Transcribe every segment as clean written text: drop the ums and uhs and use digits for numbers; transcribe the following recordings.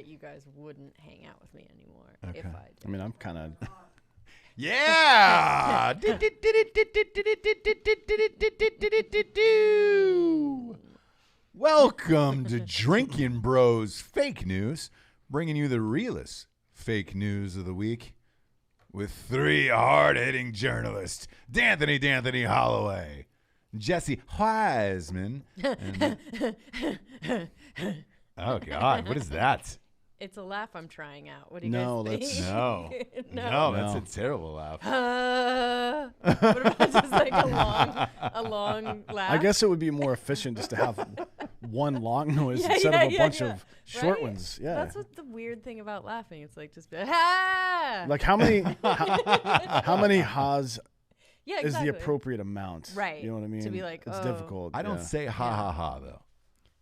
that you guys wouldn't hang out with me anymore if I did. I mean, I'm kind of. Yeah. Welcome to Drinkin Bros Fake News, bringing you the realest fake news of the week with three hard-hitting journalists, D'Anthony Holloway, Jessie Wiseman, and oh God, what is that? It's a laugh I'm trying out. What do you guys think? No, that's a terrible laugh. What about just like a long laugh? I guess it would be more efficient just to have one long noise instead of a bunch of short ones. Yeah, that's what the weird thing about laughing. It's like just be like, ha! Like how many ha's is the appropriate amount? Right. You know what I mean? To be like, it's difficult. I don't say ha ha ha though.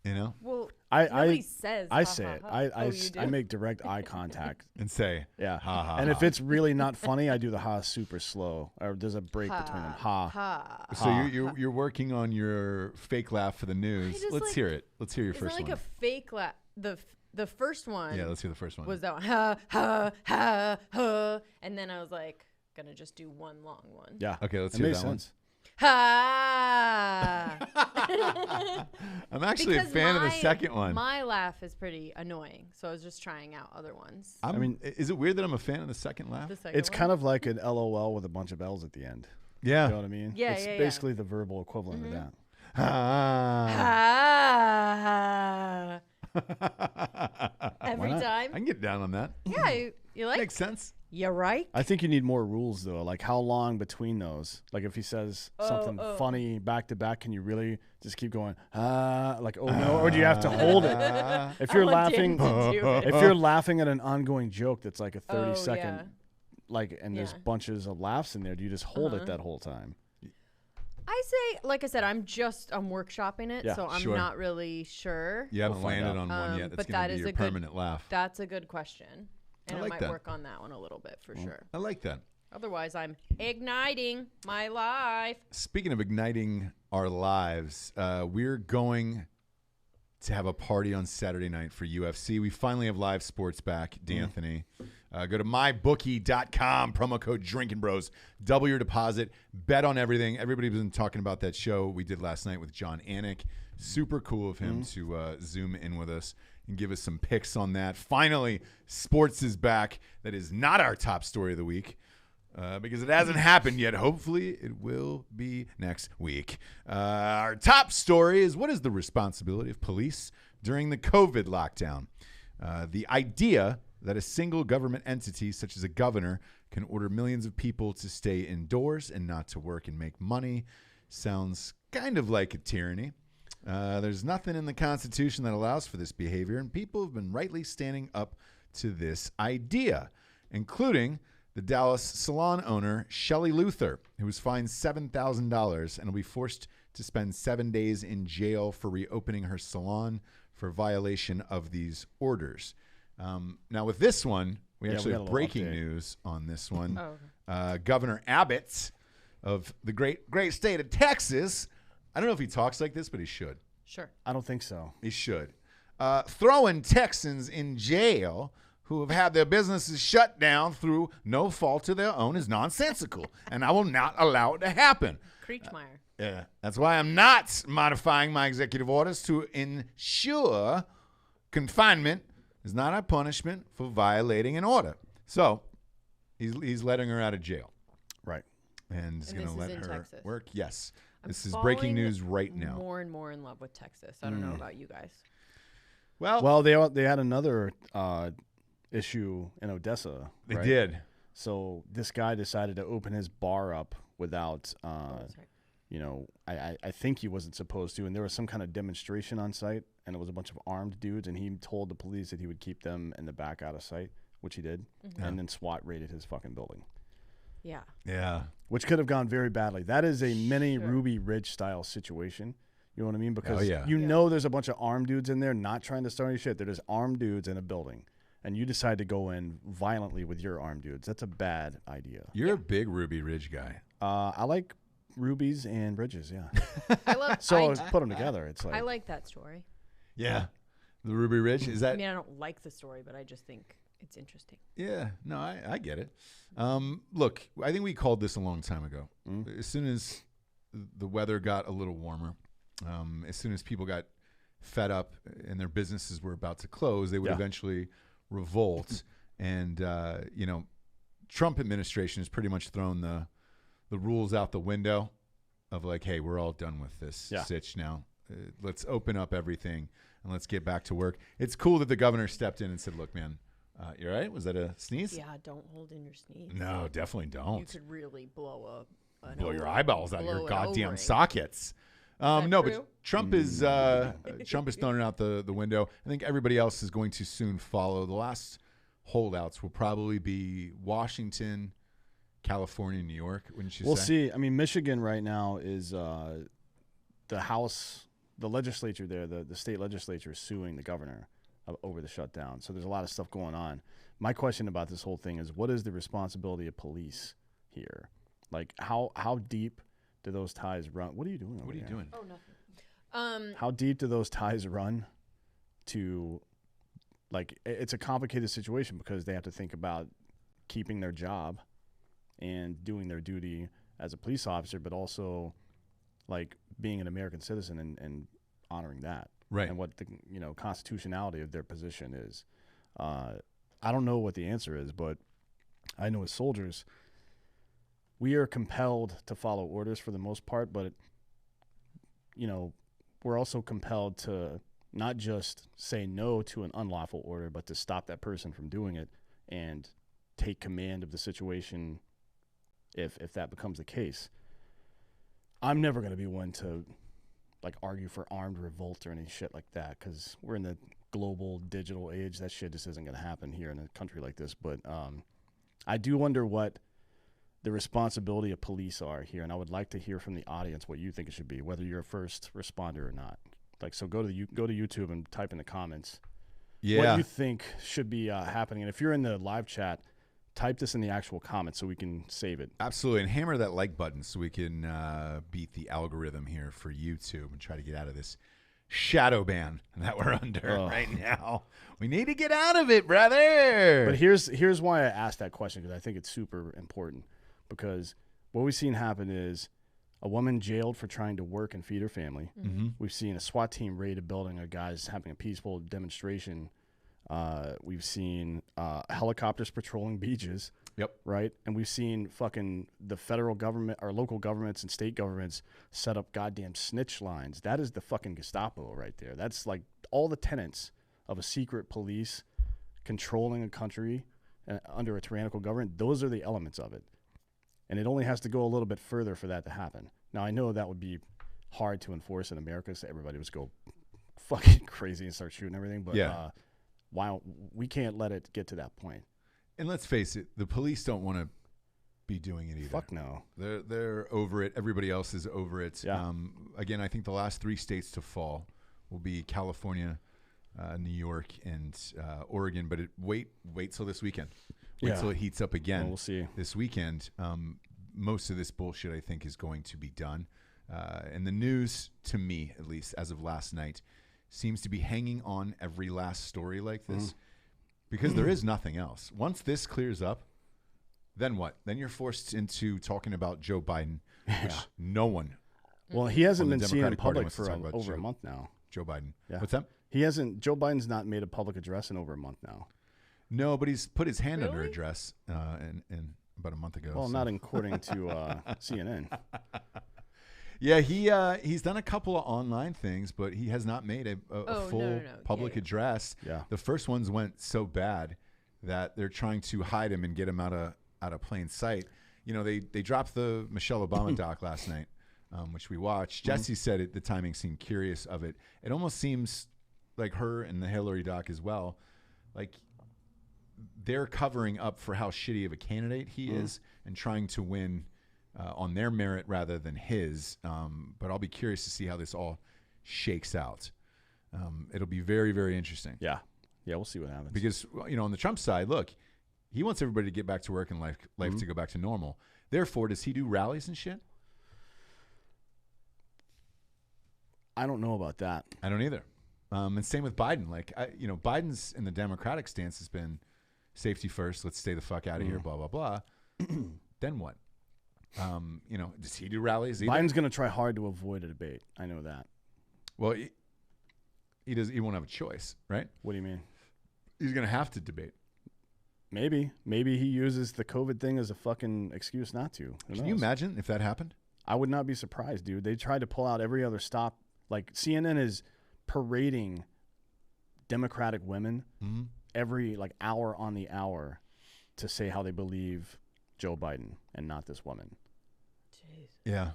You know? Well, nobody says I ha, say ha, it. ha. I make direct eye contact and say ha ha. And if it's really not funny, I do the ha super slow, or there's a break between them. Ha. So you're working on your fake laugh for the news. Let's hear it. Let's hear your first one. It's like a fake laugh. The first one. Yeah, let's hear the first one. Was that one? Ha ha ha ha. And then I was like, gonna just do one long one. Yeah. Okay, let's hear that one. Ha! I'm actually a fan of the second one. My laugh is pretty annoying, so I was just trying out other ones. I mean, is it weird that I'm a fan of the second laugh? It's kind of like an LOL with a bunch of L's at the end. Yeah. You know what I mean? Yeah, it's basically the verbal equivalent of that. Ha! Every time. I can get down on that. Yeah, you like? Makes sense. You're right. I think you need more rules though. Like how long between those? Like if he says something funny back to back, can you really just keep going? Like no, or do you have to hold it? If you're laughing, if you're laughing at an ongoing joke that's like a 30-second, like, and there's bunches of laughs in there, do you just hold it that whole time? I say, like I said, I'm workshopping it, so I'm not really sure. You haven't landed on one yet. That's going to be your permanent laugh. That's a good question. And I might work on that one a little bit for sure. I like that. Otherwise, I'm igniting my life. Speaking of igniting our lives, we're going to have a party on Saturday night for UFC. We finally have live sports back, D'Anthony. Go to mybookie.com, promo code Drinkin Bros. Double your deposit. Bet on everything. Everybody's been talking about that show we did last night with John Anik. Super cool of him to zoom in with us and give us some picks on that. Finally, sports is back. That is not our top story of the week because it hasn't happened yet. Hopefully, it will be next week. Our top story is, what is the responsibility of police during the COVID lockdown? The idea that a single government entity, such as a governor, can order millions of people to stay indoors and not to work and make money sounds kind of like a tyranny. There's nothing in the Constitution that allows for this behavior, and people have been rightly standing up to this idea, including the Dallas salon owner, Shelley Luther, who was fined $7,000 and will be forced to spend 7 days in jail for reopening her salon for violation of these orders. Now, with this one, we actually have breaking news on this one. Governor Abbott of the great state of Texas, I don't know if he talks like this, but he should. Sure. I don't think so. He should. Throwing Texans in jail who have had their businesses shut down through no fault of their own is nonsensical, and I will not allow it to happen. Creechmeyer. Yeah, that's why I'm not modifying my executive orders to ensure confinement is not a punishment for violating an order. So he's letting her out of jail. Right. And he's going to let her Texas. work. Yes. This is falling breaking news right now. More and more in love with Texas. I don't know about you guys. Well, they had another issue in Odessa. They right? did. So this guy decided to open his bar up without, that's right. you know, I think he wasn't supposed to. And there was some kind of demonstration on site, and it was a bunch of armed dudes. And he told the police that he would keep them in the back out of sight, which he did. Mm-hmm. And then SWAT raided his fucking building. Yeah. Yeah. Which could have gone very badly. That is a mini Ruby Ridge style situation. You know what I mean? Because you know there's a bunch of armed dudes in there not trying to start any shit. They're just armed dudes in a building. And you decide to go in violently with your armed dudes. That's a bad idea. You're a big Ruby Ridge guy. I like rubies and bridges, yeah. I love So put them together. It's like I like that story. Yeah. The Ruby Ridge, is that? I mean, I don't like the story, but I just think it's interesting. Yeah, no, I get it. Look, I think we called this a long time ago. As soon as the weather got a little warmer, as soon as people got fed up and their businesses were about to close, they would eventually revolt. And, Trump administration has pretty much thrown the rules out the window of like, hey, we're all done with this sitch now. Let's open up everything and let's get back to work. It's cool that the governor stepped in and said, look, man, you all right? Was that a sneeze? Yeah, don't hold in your sneeze. No, definitely don't. You could really blow your eyeballs out of your goddamn O-ring. sockets. No, true? but Trump is throwing it out the window. I think everybody else is going to soon follow. The last holdouts will probably be Washington, California, New York, wouldn't you say? We'll see. I mean, Michigan right now is the House, the legislature there, the state legislature is suing the governor over the shutdown. So there's a lot of stuff going on. My question about this whole thing is, what is the responsibility of police here? Like, how deep do those ties run? What are you doing over there? Doing? Oh, nothing. How deep do those ties run to, like, it's a complicated situation because they have to think about keeping their job and doing their duty as a police officer, but also, like, being an American citizen and honoring that. Right. And what the constitutionality of their position is. I don't know what the answer is, but I know as soldiers, we are compelled to follow orders for the most part, but, we're also compelled to not just say no to an unlawful order, but to stop that person from doing it and take command of the situation if that becomes the case. I'm never going to be one to, like, argue for armed revolt or any shit like that because we're in the global digital age. That shit just isn't going to happen here in a country like this. But I do wonder what the responsibility of police are here, and I would like to hear from the audience what you think it should be, whether you're a first responder or not. Like, so go to YouTube and type in the comments what you think should be happening. And if you're in the live chat, type this in the actual comments so we can save it. Absolutely, and hammer that like button so we can beat the algorithm here for YouTube and try to get out of this shadow ban that we're under right now. We need to get out of it, brother. But here's why I asked that question, because I think it's super important. Because what we've seen happen is a woman jailed for trying to work and feed her family. Mm-hmm. We've seen a SWAT team raid a building of guys having a peaceful demonstration. We've seen helicopters patrolling beaches. Yep. Right? And we've seen fucking the federal government or local governments and state governments set up goddamn snitch lines. That is the fucking Gestapo right there. That's like all the tenets of a secret police controlling a country under a tyrannical government. Those are the elements of it. And it only has to go a little bit further for that to happen. Now, I know that would be hard to enforce in America, so everybody would go fucking crazy and start shooting everything. But while we can't let it get to that point. And let's face it, the police don't want to be doing it either. Fuck no. They're over it. Everybody else is over it. Yeah. Again, I think the last 3 states to fall will be California, New York, and Oregon. But wait till this weekend. Wait till it heats up again. Well, we'll see. This weekend. Most of this bullshit, I think, is going to be done. And the news, to me, at least, as of last night, seems to be hanging on every last story like this because there is nothing else. Once this clears up, then what? Then you're forced into talking about Joe Biden, which no one. Well, he hasn't been seen in Democratic Party public wants to for talk about over a month now. Joe Biden. Yeah. What's that? Joe Biden's not made a public address in over a month now. No, but he's put his hand under address and about a month ago. Well, not according to CNN. Yeah, he's done a couple of online things, but he has not made a full public address. Yeah. The first ones went so bad that they're trying to hide him and get him out of plain sight. You know, they dropped the Michelle Obama doc last night, which we watched. Jessie said the timing seemed curious of it. It almost seems like her and the Hillary doc as well, like they're covering up for how shitty of a candidate he is and trying to win on their merit rather than his. But I'll be curious to see how this all shakes out. It'll be very, very interesting. Yeah. Yeah, we'll see what happens. Because, on the Trump side, look, he wants everybody to get back to work and life to go back to normal. Therefore, does he do rallies and shit? I don't know about that. I don't either. And same with Biden. Like, Biden's in the Democratic stance has been safety first. Let's stay the fuck out of here. Blah blah blah. Then what? Does he do rallies either? Biden's going to try hard to avoid a debate. I know that. Well, he does. He won't have a choice, right? What do you mean? He's going to have to debate. Maybe he uses the COVID thing as a fucking excuse not to. Can you imagine if that happened? I would not be surprised, dude. They tried to pull out every other stop. Like CNN is parading Democratic women every hour on the hour to say how they believe Joe Biden and not this woman. Jeez. Yeah.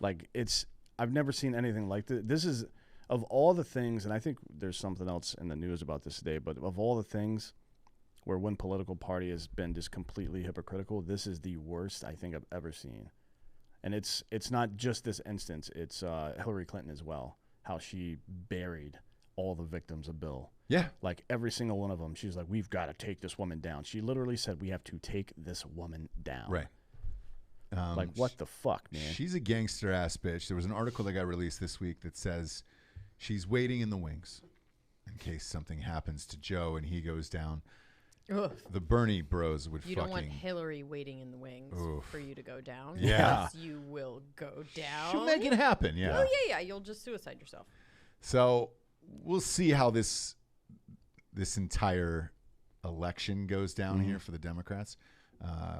I've never seen anything like this. This is, of all the things, and I think there's something else in the news about this today, but of all the things where one political party has been just completely hypocritical, this is the worst I think I've ever seen. And it's not just this instance. It's Hillary Clinton as well, how she buried all the victims of Bill. Yeah. Like every single one of them. She's like, we've got to take this woman down. She literally said, we have to take this woman down. Right. What the fuck, man? She's a gangster ass bitch. There was an article that got released this week that says she's waiting in the wings in case something happens to Joe and he goes down. Ugh. The Bernie bros would You don't want Hillary waiting in the wings for you to go down. Yeah. Yes, you will go down. She'll make it happen, yeah. Oh, yeah. You'll just suicide yourself. So we'll see how this entire election goes down here for the Democrats.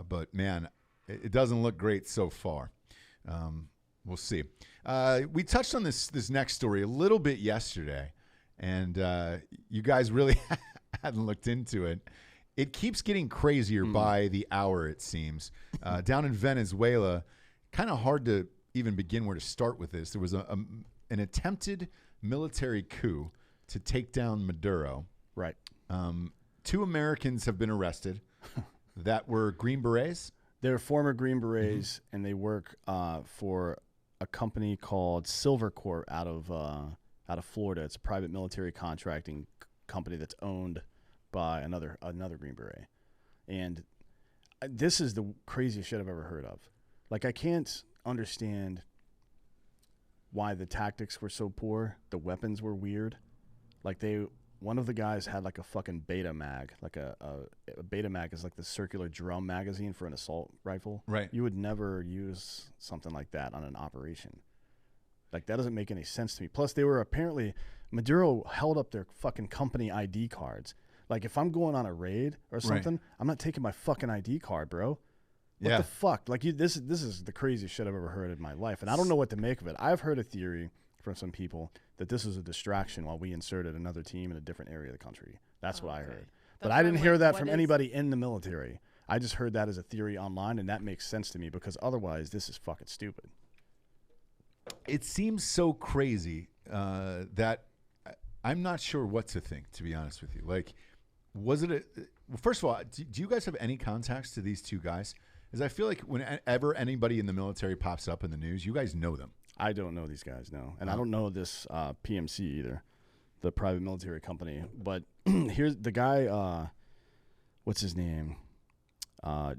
But, man, it doesn't look great so far. We'll see. We touched on this next story a little bit yesterday, and you guys really hadn't looked into it. It keeps getting crazier by the hour, it seems. Down in Venezuela, kind of hard to even begin where to start with this. There was an attempted military coup to take down Maduro. Right. 2 Americans have been arrested that were Green Berets. They're former Green Berets, and they work for a company called Silver Corp out of Florida. It's a private military contracting company that's owned by another Green Beret. And this is the craziest shit I've ever heard of. Like, I can't understand why the tactics were so poor. The weapons were weird. Like, one of the guys had like a fucking beta mag. Like a beta mag is like the circular drum magazine for an assault rifle. Right. You would never use something like that on an operation. Like, that doesn't make any sense to me. Plus, they were apparently, Maduro held up their fucking company ID cards. Like, if I'm going on a raid or something, I'm not taking my fucking ID card, bro. What the fuck? Like, this is the craziest shit I've ever heard in my life, and I don't know what to make of it. I've heard a theory from some people that this was a distraction while we inserted another team in a different area of the country. That's what I heard. But I didn't hear that from anybody in the military. I just heard that as a theory online, and that makes sense to me because otherwise this is fucking stupid. It seems so crazy that I'm not sure what to think, to be honest with you. Like, was it well, first of all, do you guys have any contacts to these 2 guys? Because I feel like whenever anybody in the military pops up in the news, you guys know them. I don't know these guys, no. And I don't know this PMC either, the private military company. But here's the guy, what's his name?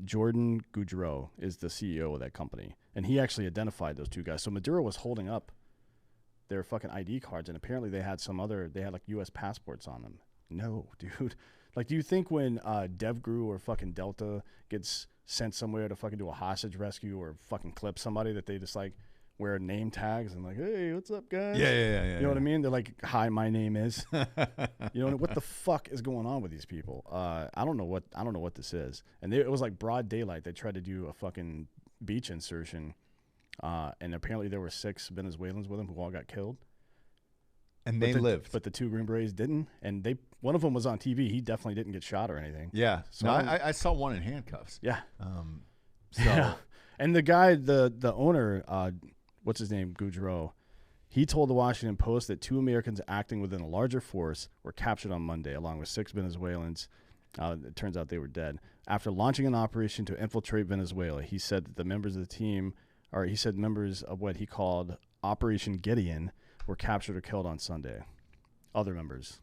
Jordan Goudreau is the CEO of that company. And he actually identified those 2 guys. So Maduro was holding up their fucking ID cards, and apparently they had like U.S. passports on them. No, dude. Like, do you think when DevGru or fucking Delta gets sent somewhere to fucking do a hostage rescue or fucking clip somebody that they just like wear name tags and like, hey, what's up, guys? Yeah. You know what I mean? They're like, hi, my name is. You know what the fuck is going on with these people? I don't know what this is. And it was like broad daylight. They tried to do a fucking beach insertion, and apparently there were 6 Venezuelans with them who all got killed. And they lived. But the 2 Green Berets didn't. And one of them was on TV. He definitely didn't get shot or anything. Yeah. So I saw one in handcuffs. Yeah. So. Yeah. And the guy, the owner, what's his name, Goudreau, he told the Washington Post that 2 Americans acting within a larger force were captured on Monday, along with 6 Venezuelans. It turns out they were dead. After launching an operation to infiltrate Venezuela, he said that the members of the team, or he said members of what he called Operation Gideon, were captured or killed on Sunday. Other members.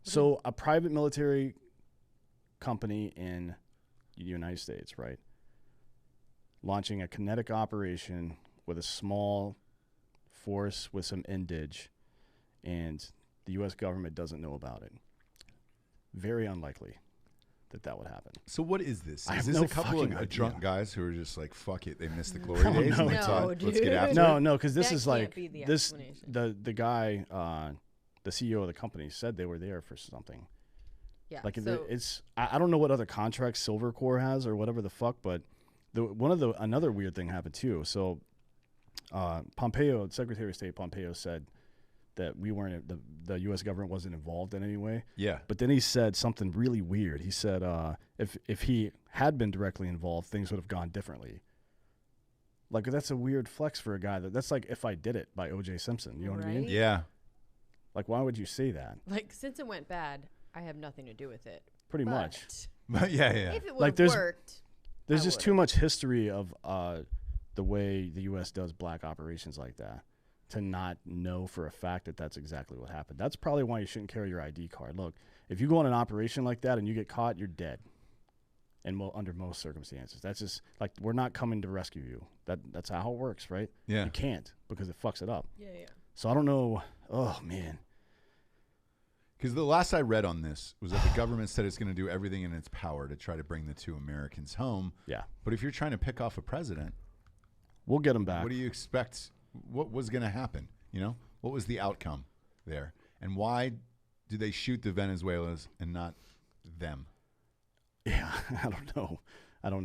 So a private military company in the United States, right, launching a kinetic operation with a small force with some indige and the U.S. government doesn't know about it. Very unlikely that would happen. So what is this? I Is have this no a couple fucking of drunk idea. guys who are just like, fuck it, they missed the glory days and they No, thought, let's dude. get after No, it? no, because this That is can't like be the this. explanation. The guy, the CEO of the company said they were there for something. Yeah. Like so, it's I don't know what other contracts Silvercore has or whatever the fuck, but another weird thing happened too. So Pompeo, Secretary of State Pompeo said that we weren't the U.S. government wasn't involved in any way. Yeah. But then he said something really weird. He said if he had been directly involved, things would have gone differently. Like that's a weird flex for a guy that's like If I Did It by O.J. Simpson. You know what I mean? Right? Yeah. Like why would you say that? like, since it went bad, I have nothing to do with it. Pretty But much. yeah. If it would Like, have worked, There's I just would've. too much history of the way the U.S. does black operations like that to not know for a fact that that's exactly what happened. That's probably why you shouldn't carry your ID card. Look, if you go on an operation like that and you get caught, you're dead. And under most circumstances, that's just like we're not coming to rescue you. That's how it works, right? Yeah. You can't because it fucks it up. Yeah. So I don't know. Oh man. Because the last I read on this was that the government said it's going to do everything in its power to try to bring the two Americans home. Yeah. But if you're trying to pick off a president, We'll get them back. what do you expect? What was going to happen? You know, what was the outcome there? And why do they shoot the Venezuelans and not them? Yeah, I don't know. I don't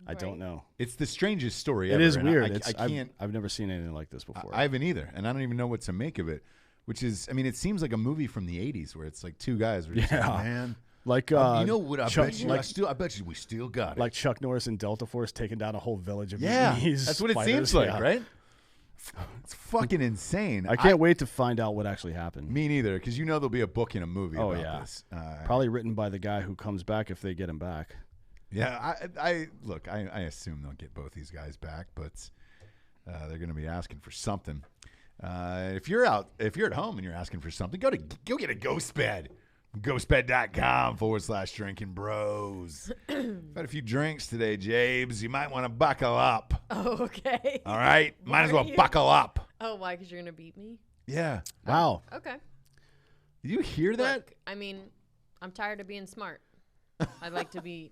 Right. know. It's the strangest story It ever. is and weird. I can't. I've never seen anything like this before. I haven't either, and I don't even know what to make of it. Which is, I mean, it seems like a movie from the '80s where it's like two guys. Where Yeah. like, man, like you know what? I Chuck- bet you. like- I bet you we still got it. like Chuck Norris and Delta Force taking down a whole village of yeah, Vietnamese that's what it fighters. seems like, Yeah. right? It's fucking insane. I can't wait to find out what actually happened. Me neither, because you know there'll be a book and a movie Oh, about yeah. this. Probably written by the guy who comes back if they get him back. Yeah, I look. I assume they'll get both these guys back, but they're going to be asking for something. If you're at home and you're asking for something, go get a ghost bed. Ghostbed.com/Drinkin Bros. I've had a few drinks today, Jabes. You might want to buckle up. Oh, okay. All right, might as Why well are you- buckle up. Oh, why? Because you're gonna beat me? Yeah. Wow. Okay. Did you hear that? Look, I mean, I'm tired of being smart. I'd like to be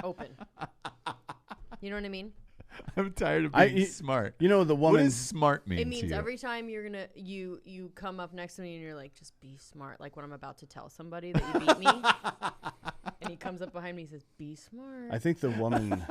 open. You know what I mean? I'm tired of being smart. You know the What woman. does smart mean It to means you? every time you're gonna you come up next to me and you're like, just be smart. Like when I'm about to tell somebody that you beat me, and he comes up behind me and says, "Be smart." I think the woman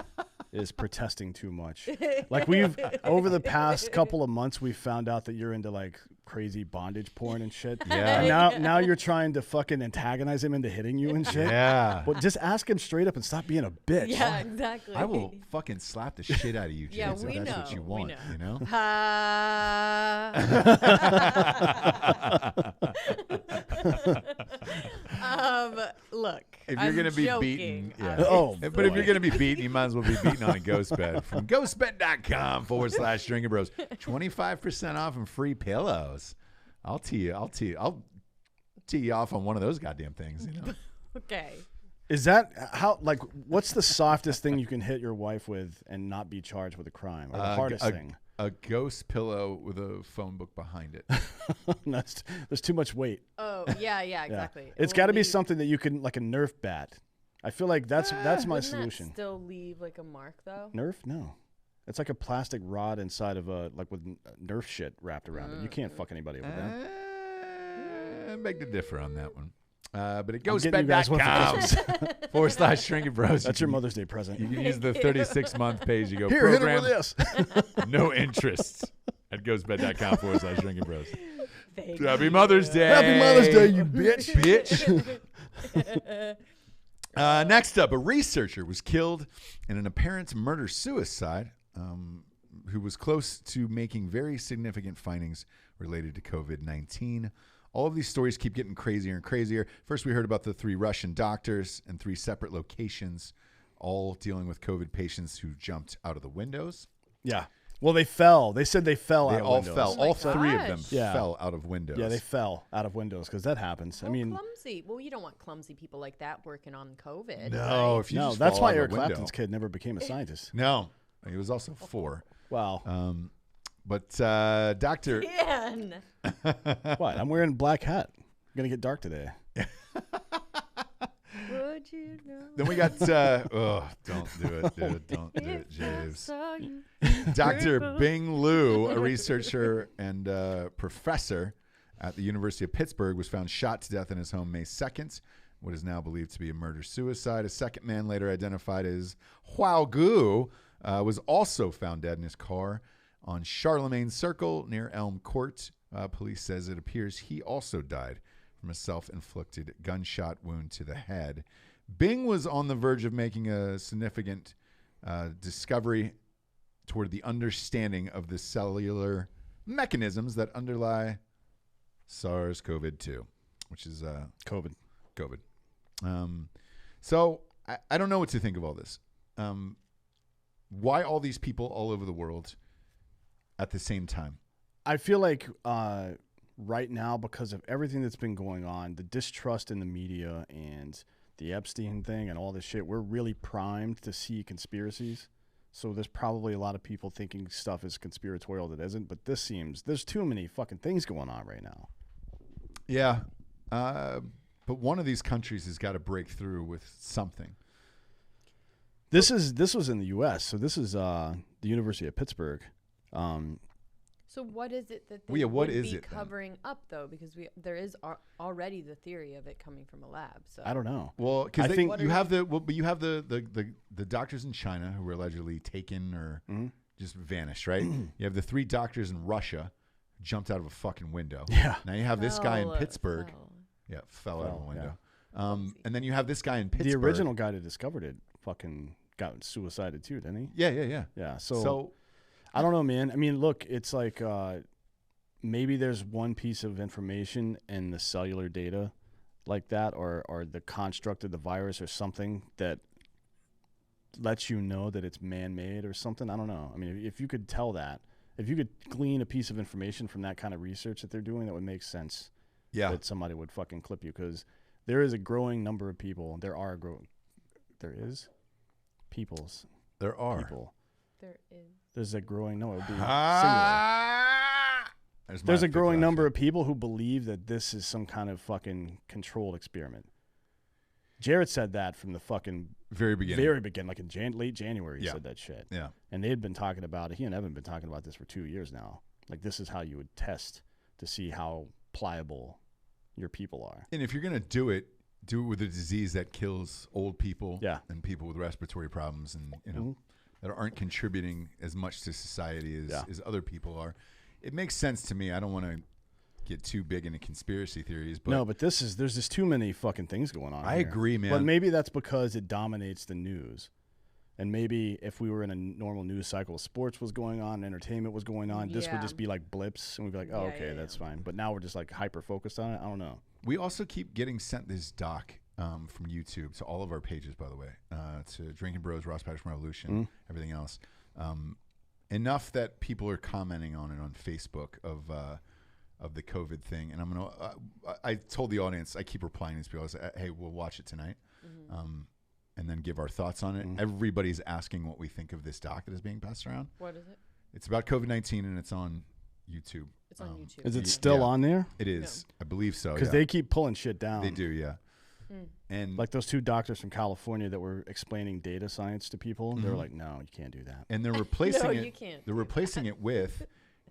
is protesting too much. Like we've over the past couple of months, we've found out that you're into like crazy bondage porn and shit. Yeah. And now you're trying to fucking antagonize him into hitting you and shit. Yeah. Well, just ask him straight up and stop being a bitch. Yeah, exactly. I will fucking slap the shit out of you, James, Yeah, if we that's know, what you we want, know. you know? Look. If you're I'm going to be joking, beaten, yeah. obviously. But if you're going to be beaten, you might as well be beaten on a ghost bed. From ghostbed.com/Drinkin Bros. 25% off and free pillows. I'll tee you off on one of those goddamn things, you know? Okay. Is that how? Like, what's the softest thing you can hit your wife with and not be charged with a crime? Or the hardest thing? A ghost pillow with a phone book behind it. There's too much weight. Oh, yeah, exactly. It's got to be something that you can, like a Nerf bat. I feel like that's my Wouldn't solution. That still leave like a mark though? Nerf? No. It's like a plastic rod inside of like with Nerf shit wrapped around it. You can't fuck anybody with that. I beg to differ on that one. But it I'm getting you guys one for ghostbed.com/Drinkin Bros. That's your Mother's Day present. You can use the 36-month page. You go Here, hit her program, with this. no interest at ghostbed.com/Drinkin Bros. Thank Happy you. Mother's Day. Happy Mother's Day, you bitch. Next up, a researcher was killed in an apparent murder-suicide who was close to making very significant findings related to COVID-19. All of these stories keep getting crazier and crazier. First, we heard about the 3 Russian doctors in 3 separate locations, all dealing with COVID patients who jumped out of the windows. Yeah. Well, they fell. They said they fell They out of all windows. fell. Oh my All 3 of them gosh. Yeah. fell out of windows. Yeah, they fell out of windows because that happens. I mean, clumsy. Well, you don't want clumsy people like that working on COVID. No, right? if you no, just that's fall why out of Eric a window. Clapton's kid never became a scientist. No, he was also 4. Wow. But Doctor, Dan. What? I'm wearing a black hat. I'm gonna get dark today. Would you know? then we got don't do it, dude. Don't do it, James. Dr. Bing Liu, a researcher and professor at the University of Pittsburgh, was found shot to death in his home May 2nd. What is now believed to be a murder-suicide. A second man, later identified as Huao Gu, was also found dead in his car on Charlemagne Circle near Elm Court. Police says it appears he also died from a self-inflicted gunshot wound to the head. Bing was on the verge of making a significant discovery toward the understanding of the cellular mechanisms that underlie SARS-CoV-2, which is COVID. So I don't know what to think of all this. Why all these people all over the world at the same time? I feel like right now, because of everything that's been going on, the distrust in the media and the Epstein thing and all this shit, we're really primed to see conspiracies. So there's probably a lot of people thinking stuff is conspiratorial that isn't, but there's too many fucking things going on right now. Yeah. But one of these countries has got to break through with something. This was in the U.S., so this is the University of Pittsburgh. So what is it that they what would is be it covering up, though? Because there is already the theory of it coming from a lab. So I don't know. Well, because you have the doctors in China who were allegedly taken or just vanished, right? You have the 3 doctors in Russia who jumped out of a fucking window. Yeah. Now you have this guy in Pittsburgh. Yeah, fell out of a window. Yeah. And then you have this guy in Pittsburgh. The original guy that discovered it fucking got suicided too, didn't he? Yeah. Yeah. So I don't know, man. I mean, look, it's like maybe there's one piece of information in the cellular data like that, or the construct of the virus or something that lets you know that it's man-made or something. I don't know. I mean, if you could tell that, if you could glean a piece of information from that kind of research that they're doing, that would make sense. Yeah. That somebody would fucking clip you, because there is a growing number of people. There is people. there is. There's a growing, no, it would be singular. There's a growing number of people who believe that this is some kind of fucking controlled experiment. Jared said that from the fucking very beginning, like in late January. He said that shit. Yeah. And they had been talking about it. He and Evan have been talking about this for 2 years now. Like, this is how you would test to see how pliable your people are. And if you're going to do it with a disease that kills old people and people with respiratory problems and, that aren't contributing as much to society as other people are. It makes sense to me. I don't want to get too big into conspiracy theories, but no, but there's just too many fucking things going on. I agree, man. But maybe that's because it dominates the news. And maybe if we were in a normal news cycle, sports was going on, entertainment was going on, this would just be like blips, and we'd be like, oh, okay, that's fine. But now we're just like hyper focused on it. I don't know. We also keep getting sent this doc from YouTube to all of our pages, by the way, to Drinkin Bros, Ross Patterson Revolution, everything else. Enough that people are commenting on it on Facebook of the COVID thing. And I'm going to, I told the audience, I keep replying to these people. I say, hey, we'll watch it tonight. And then give our thoughts on it. Everybody's asking what we think of this doc that is being passed around. What is it? It's about COVID-19 and it's on YouTube. It's on YouTube. Is it still on there? It is. No. I believe so. Because they keep pulling shit down. They do, yeah. And like those 2 doctors from California that were explaining data science to people, they were like, "No, you can't do that." And they're replacing no, it. You can't they're replacing it with,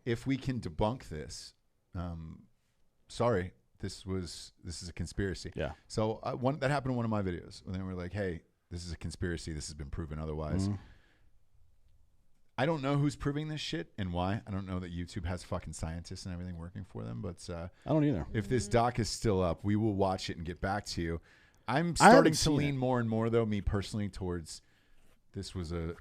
"If we can debunk this, sorry, this is a conspiracy." Yeah. So that happened in one of my videos when they were like, "Hey, this is a conspiracy. This has been proven otherwise." I don't know who's proving this shit and why. I don't know that YouTube has fucking scientists and everything working for them, but I don't either. If this doc is still up, we will watch it and get back to you. I'm starting to lean more and more, though, me personally, towards this was a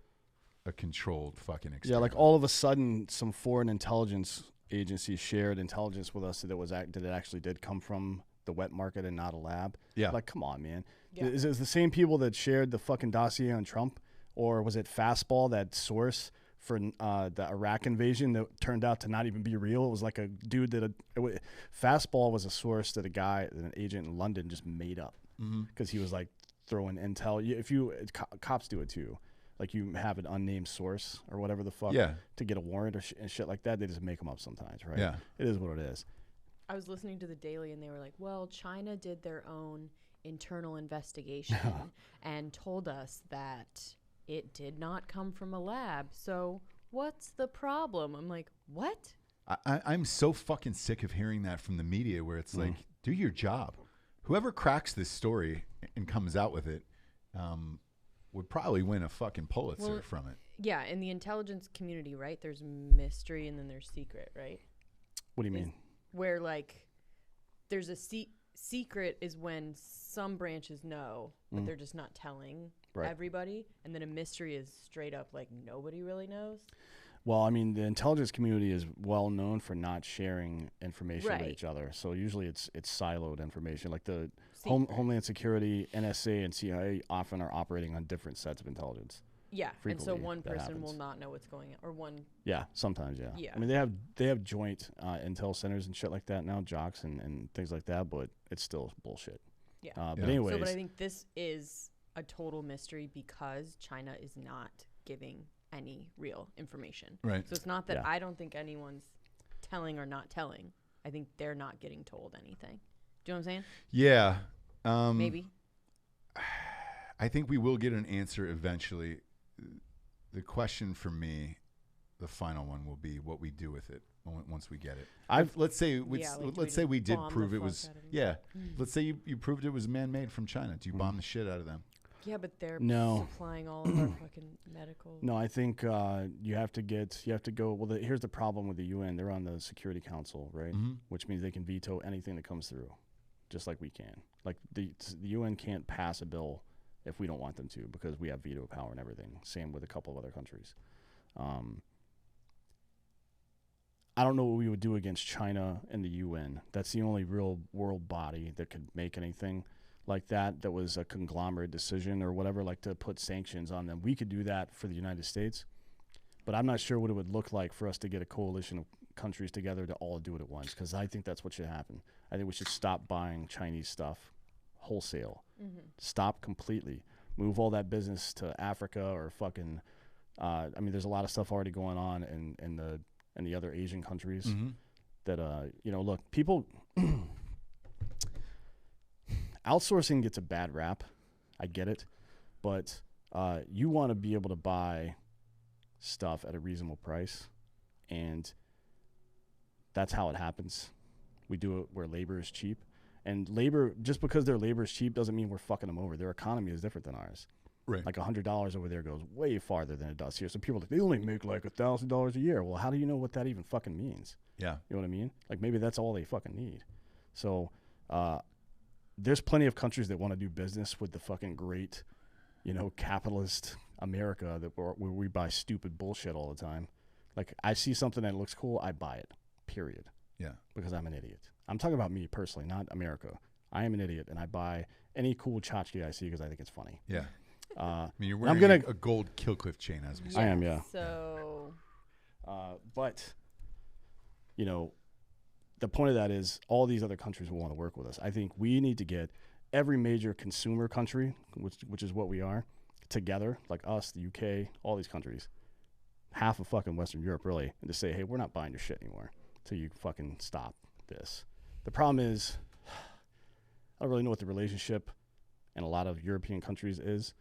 controlled fucking experiment. Yeah, like all of a sudden, some foreign intelligence agencies shared intelligence with us that it actually did come from the wet market and not a lab. Yeah. Like, come on, man. Yeah. Is it the same people that shared the fucking dossier on Trump? Or was it Fastball, that source for the Iraq invasion that turned out to not even be real? It was like a dude Fastball was a source that an agent in London just made up because he was like throwing intel. Cops do it too. like you have an unnamed source or whatever the fuck to get a warrant or and shit like that. They just make them up sometimes, right? Yeah. It is what it is. I was listening to the Daily and they were like, well, China did their own internal investigation and told us that it did not come from a lab. So what's the problem? I'm like, what? I'm so fucking sick of hearing that from the media where it's like, do your job. Whoever cracks this story and comes out with it would probably win a fucking Pulitzer from it. Yeah, in the intelligence community, right? There's mystery and then there's secret, right? What do you mean? Where, like, there's a secret is when some branches know, but they're just not telling everybody. And then a mystery is straight up like nobody really knows. Well, I mean, the intelligence community is well known for not sharing information with each other. So usually it's siloed information. Like the Homeland Security, NSA, and CIA often are operating on different sets of intelligence. Yeah, and so one person will not know what's going on, or one. Yeah, sometimes, yeah. I mean, they have joint intel centers and shit like that now, jocks and things like that, but it's still bullshit. Yeah. But anyways. So, but I think this is a total mystery because China is not giving any real information. Right. So it's not that I don't think anyone's telling or not telling. I think they're not getting told anything. Do you know what I'm saying? Yeah. Maybe. I think we will get an answer eventually. The question for me, the final one, will be what we do with it once we get it. Let's say we did prove it was Let's say you proved it was man-made from China. Do you bomb the shit out of them? Yeah, but they're supplying all of our fucking medical. No, I think you have to go. Well, here's the problem with the UN. They're on the Security Council, right? Which means they can veto anything that comes through, just like we can. Like the UN can't pass a bill if we don't want them to because we have veto power and everything. Same with a couple of other countries. I don't know what we would do against China and the UN. That's the only real world body that could make anything like that was a conglomerate decision or whatever, like to put sanctions on them. We could do that for the United States, but I'm not sure what it would look like for us to get a coalition of countries together to all do it at once, because I think that's what should happen. I think we should stop buying Chinese stuff wholesale. Stop completely. Move all that business to Africa or fucking, I mean, there's a lot of stuff already going on in the other Asian countries that, look, people... Outsourcing gets a bad rap. I get it. But you want to be able to buy stuff at a reasonable price. And that's how it happens. We do it where labor is cheap. And labor, just because their labor is cheap doesn't mean we're fucking them over. Their economy is different than ours. Right. Like $100 over there goes way farther than it does here. So people are like, they only make like $1,000 a year. Well, how do you know what that even fucking means? Yeah. You know what I mean? Like maybe that's all they fucking need. So, there's plenty of countries that want to do business with the fucking great, capitalist America where we buy stupid bullshit all the time. Like, I see something that looks cool, I buy it, period. Yeah. Because I'm an idiot. I'm talking about me personally, not America. I am an idiot, and I buy any cool tchotchke I see because I think it's funny. Yeah. I mean, you're wearing a gold Killcliff chain as we speak. I am, yeah. So. But, the point of that is all these other countries will want to work with us. I think we need to get every major consumer country, which is what we are, together, like us, the UK, all these countries, half of fucking Western Europe, really, and to say, hey, we're not buying your shit anymore until you fucking stop this. The problem is I don't really know what the relationship in a lot of European countries is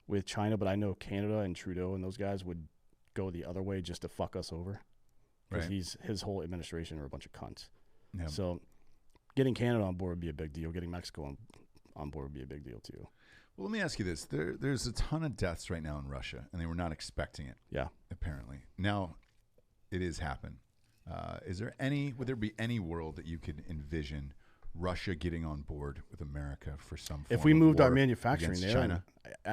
with China, but I know Canada and Trudeau and those guys would go the other way just to fuck us over. Because his whole administration are a bunch of cunts. Yep. So getting Canada on board would be a big deal. Getting Mexico on board would be a big deal too. Well, let me ask you this. There's a ton of deaths right now in Russia, and they were not expecting it. Yeah. Apparently. Now it is happened. Would there be any world that you could envision Russia getting on board with America for some form if we moved war our manufacturing there, China?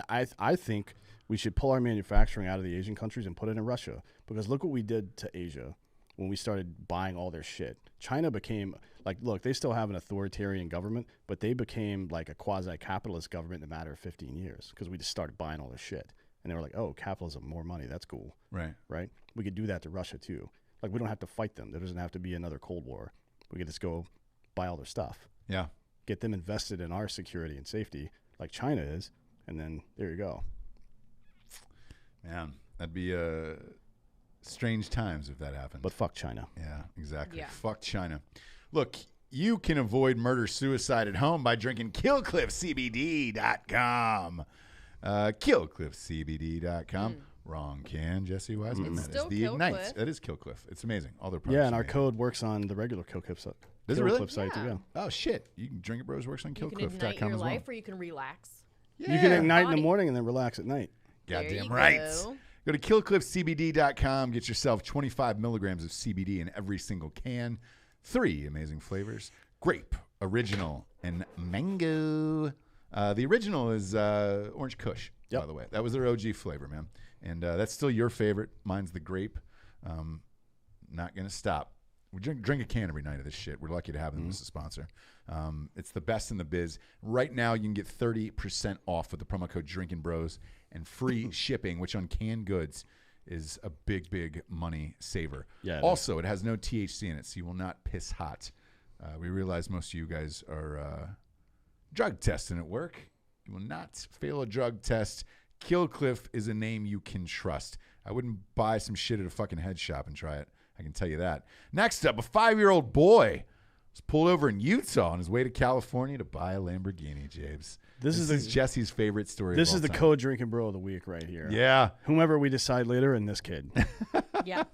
I think we should pull our manufacturing out of the Asian countries and put it in Russia. Because look what we did to Asia when we started buying all their shit. China became, look, they still have an authoritarian government, but they became like a quasi-capitalist government in a matter of 15 years because we just started buying all their shit. And they were like, oh, capitalism, more money, that's cool. Right. We could do that to Russia too. Like, we don't have to fight them. There doesn't have to be another Cold War. We could just go buy all their stuff. Yeah. Get them invested in our security and safety like China is, and then there you go. Man, that'd be strange times if that happened. But fuck China. Yeah, exactly. Yeah. Fuck China. Look, you can avoid murder-suicide at home by drinking KillcliffCBD.com. KillcliffCBD.com. Wrong can, Jesse Wiseman. It's That still is the Ignite. Killcliff. That is Killcliff. It's amazing. All their products Yeah, and are our amazing. code works on the regular Killcliff site. Does it really? Killcliff site too, Yeah. yeah. Oh, shit. You can Drinkin Bros works on You can ignite killcliff.com your as well. life, or you can relax. Yeah. You can ignite in the Body. morning and then relax at night. There Goddamn you right. go. Go to killcliffcbd.com. Get yourself 25 milligrams of CBD in every single can. 3 amazing flavors: grape, original, and mango. The original is orange Kush, by the way. That was their OG flavor, man. And that's still your favorite. Mine's the grape. Not going to stop. We drink a can every night of this shit. We're lucky to have them as a sponsor. It's the best in the biz. Right now, you can get 30% off with the promo code Drinkin Bros and free shipping, which on canned goods is a big, big money saver. Yeah. Also, it has no THC in it, so you will not piss hot. We realize most of you guys are drug testing at work. You will not fail a drug test. Killcliff is a name you can trust. I wouldn't buy some shit at a fucking head shop and try it. I can tell you that. Next up, a 5-year-old boy was pulled over in Utah on his way to California to buy a Lamborghini, James. This is Jesse's favorite story. This of is all the time. code Drinkin Bro of the week right here. Yeah. Whomever we decide later, and this kid. Yeah.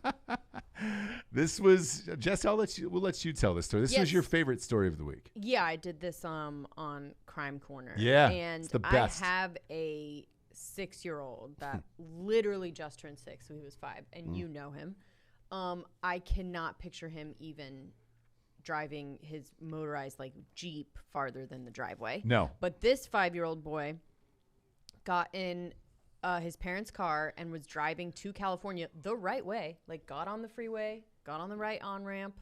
This was Jesse. We'll let you tell this story. This was Yes. your favorite story of the week. Yeah, I did this on Crime Corner. Yeah, and it's the best. I have a 6-year-old that literally just turned 6, so he was 5, and you know him. I cannot picture him even driving his motorized Jeep farther than the driveway. No. But this 5-year-old boy got in his parents' car and was driving to California the right way. Got on the freeway, got on the right on-ramp,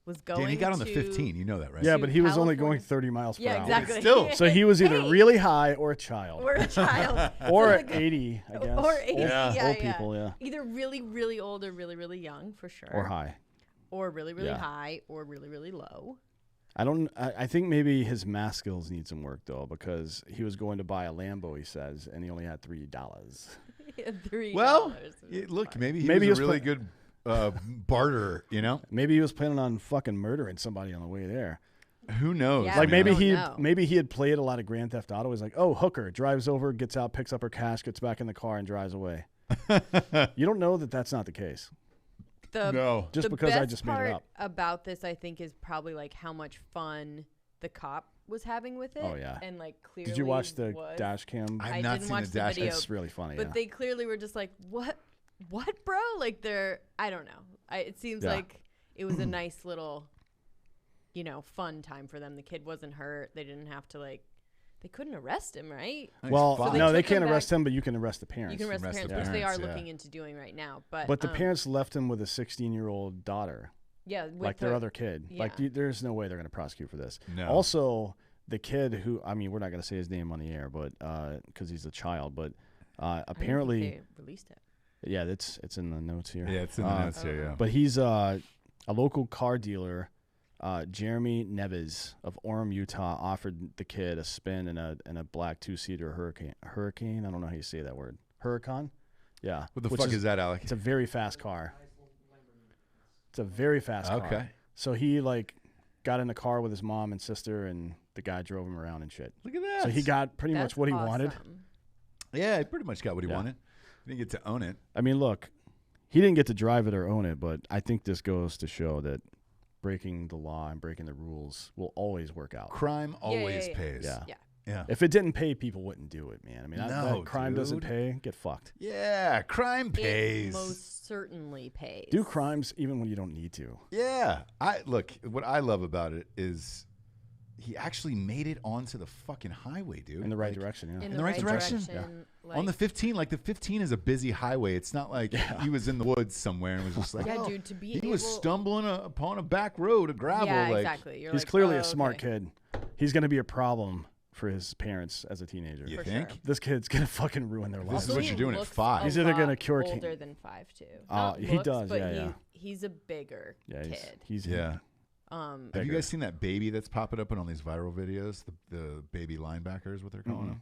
was going Dan, he got on the to- 15. You know that, right? Yeah, To but he was only going California. 30 miles per Yeah, hour. exactly. Still. So he was either Hey. really high or a child. Or a child. Or So, 80, I guess. Or 80, Old, yeah, old yeah. people, yeah. Either really, really old or really, really young, for sure. Or high. Or really, really Yeah. high or really, really low. I think maybe his math skills need some work, though, because he was going to buy a Lambo, he says, and he only had $3. $3. Well, was look, fine. maybe he Maybe was he a was really good barter, you know? Maybe he was planning on fucking murdering somebody on the way there. Who knows? Yeah, Like we maybe don't know. maybe he had played a lot of Grand Theft Auto. He's like, oh, hooker, drives over, gets out, picks up her cash, gets back in the car, and drives away. You don't know that that's not the case. No. Just the because I best just made part it up. about this, I think, is probably how much fun the cop was having with it. Oh, yeah. And clearly Did you watch the was. dash cam? I've I not didn't seen watch the the dash. video. It's really funny. But yeah. they clearly were just what, bro? They're, I don't know. It seems Yeah. like it was a nice little, fun time for them. The kid wasn't hurt. They didn't have to they couldn't arrest him, right? Well, fine. no, they took him can't arrest back- him, but you can arrest the parents. You can arrest the Arrest the parents, which they are parents, yeah. looking into doing right now. But But the parents left him with a 16-year-old daughter, yeah, with like their her- other kid. Like, yeah. there's no way they're going to prosecute for this. No. Also, the kid who, I mean, we're not going to say his name on the air, but because he's a child, but I didn't think apparently, they released it. yeah, it's in the notes here. Yeah, it's in the notes here, yeah. But he's a local car dealer. Jeremy Neves of Orem, Utah, offered the kid a spin in a black 2-seater Hurricane. I don't know how you say that word. Huracan? Yeah. What the Which fuck is that, Alec? It's a very fast car. It's a very fast car. Okay. So he got in the car with his mom and sister, and the guy drove him around and shit. Look at that. So he got pretty That's much what he wanted. awesome. Yeah, he pretty much got what he Yeah. wanted. He didn't get to own it. I mean, look, he didn't get to drive it or own it, but I think this goes to show that breaking the law and breaking the rules will always work out. Crime always yeah. pays. Yeah. Yeah. Yeah. If it didn't pay, people wouldn't do it, man. I mean, No, that crime doesn't dude. pay, get fucked. Yeah, crime pays. It most certainly pays. Do crimes even when you don't need to. Yeah. What I love about it is he actually made it onto the fucking highway, dude. In the right direction, yeah. in the right direction? Yeah. On the 15, the 15 is a busy highway. It's not like he was in the woods somewhere and was just like, Yeah, oh, dude, to be he was able- stumbling upon a back road, a gravel. Yeah, like, exactly. You're He's like, clearly oh, a smart okay. kid. He's going to be a problem for his parents as a teenager. You For think? sure. This kid's going to fucking ruin their This lives. is Also, what he you're doing at looks 5. a He's either gonna lot cure older than 5 too. Oh, Not he looks, does, but yeah. He's a bigger Yeah, kid. he's Yeah. Um, Have you Bigger. guys seen that baby that's popping up on all these viral videos? The baby linebackers, what they're calling them.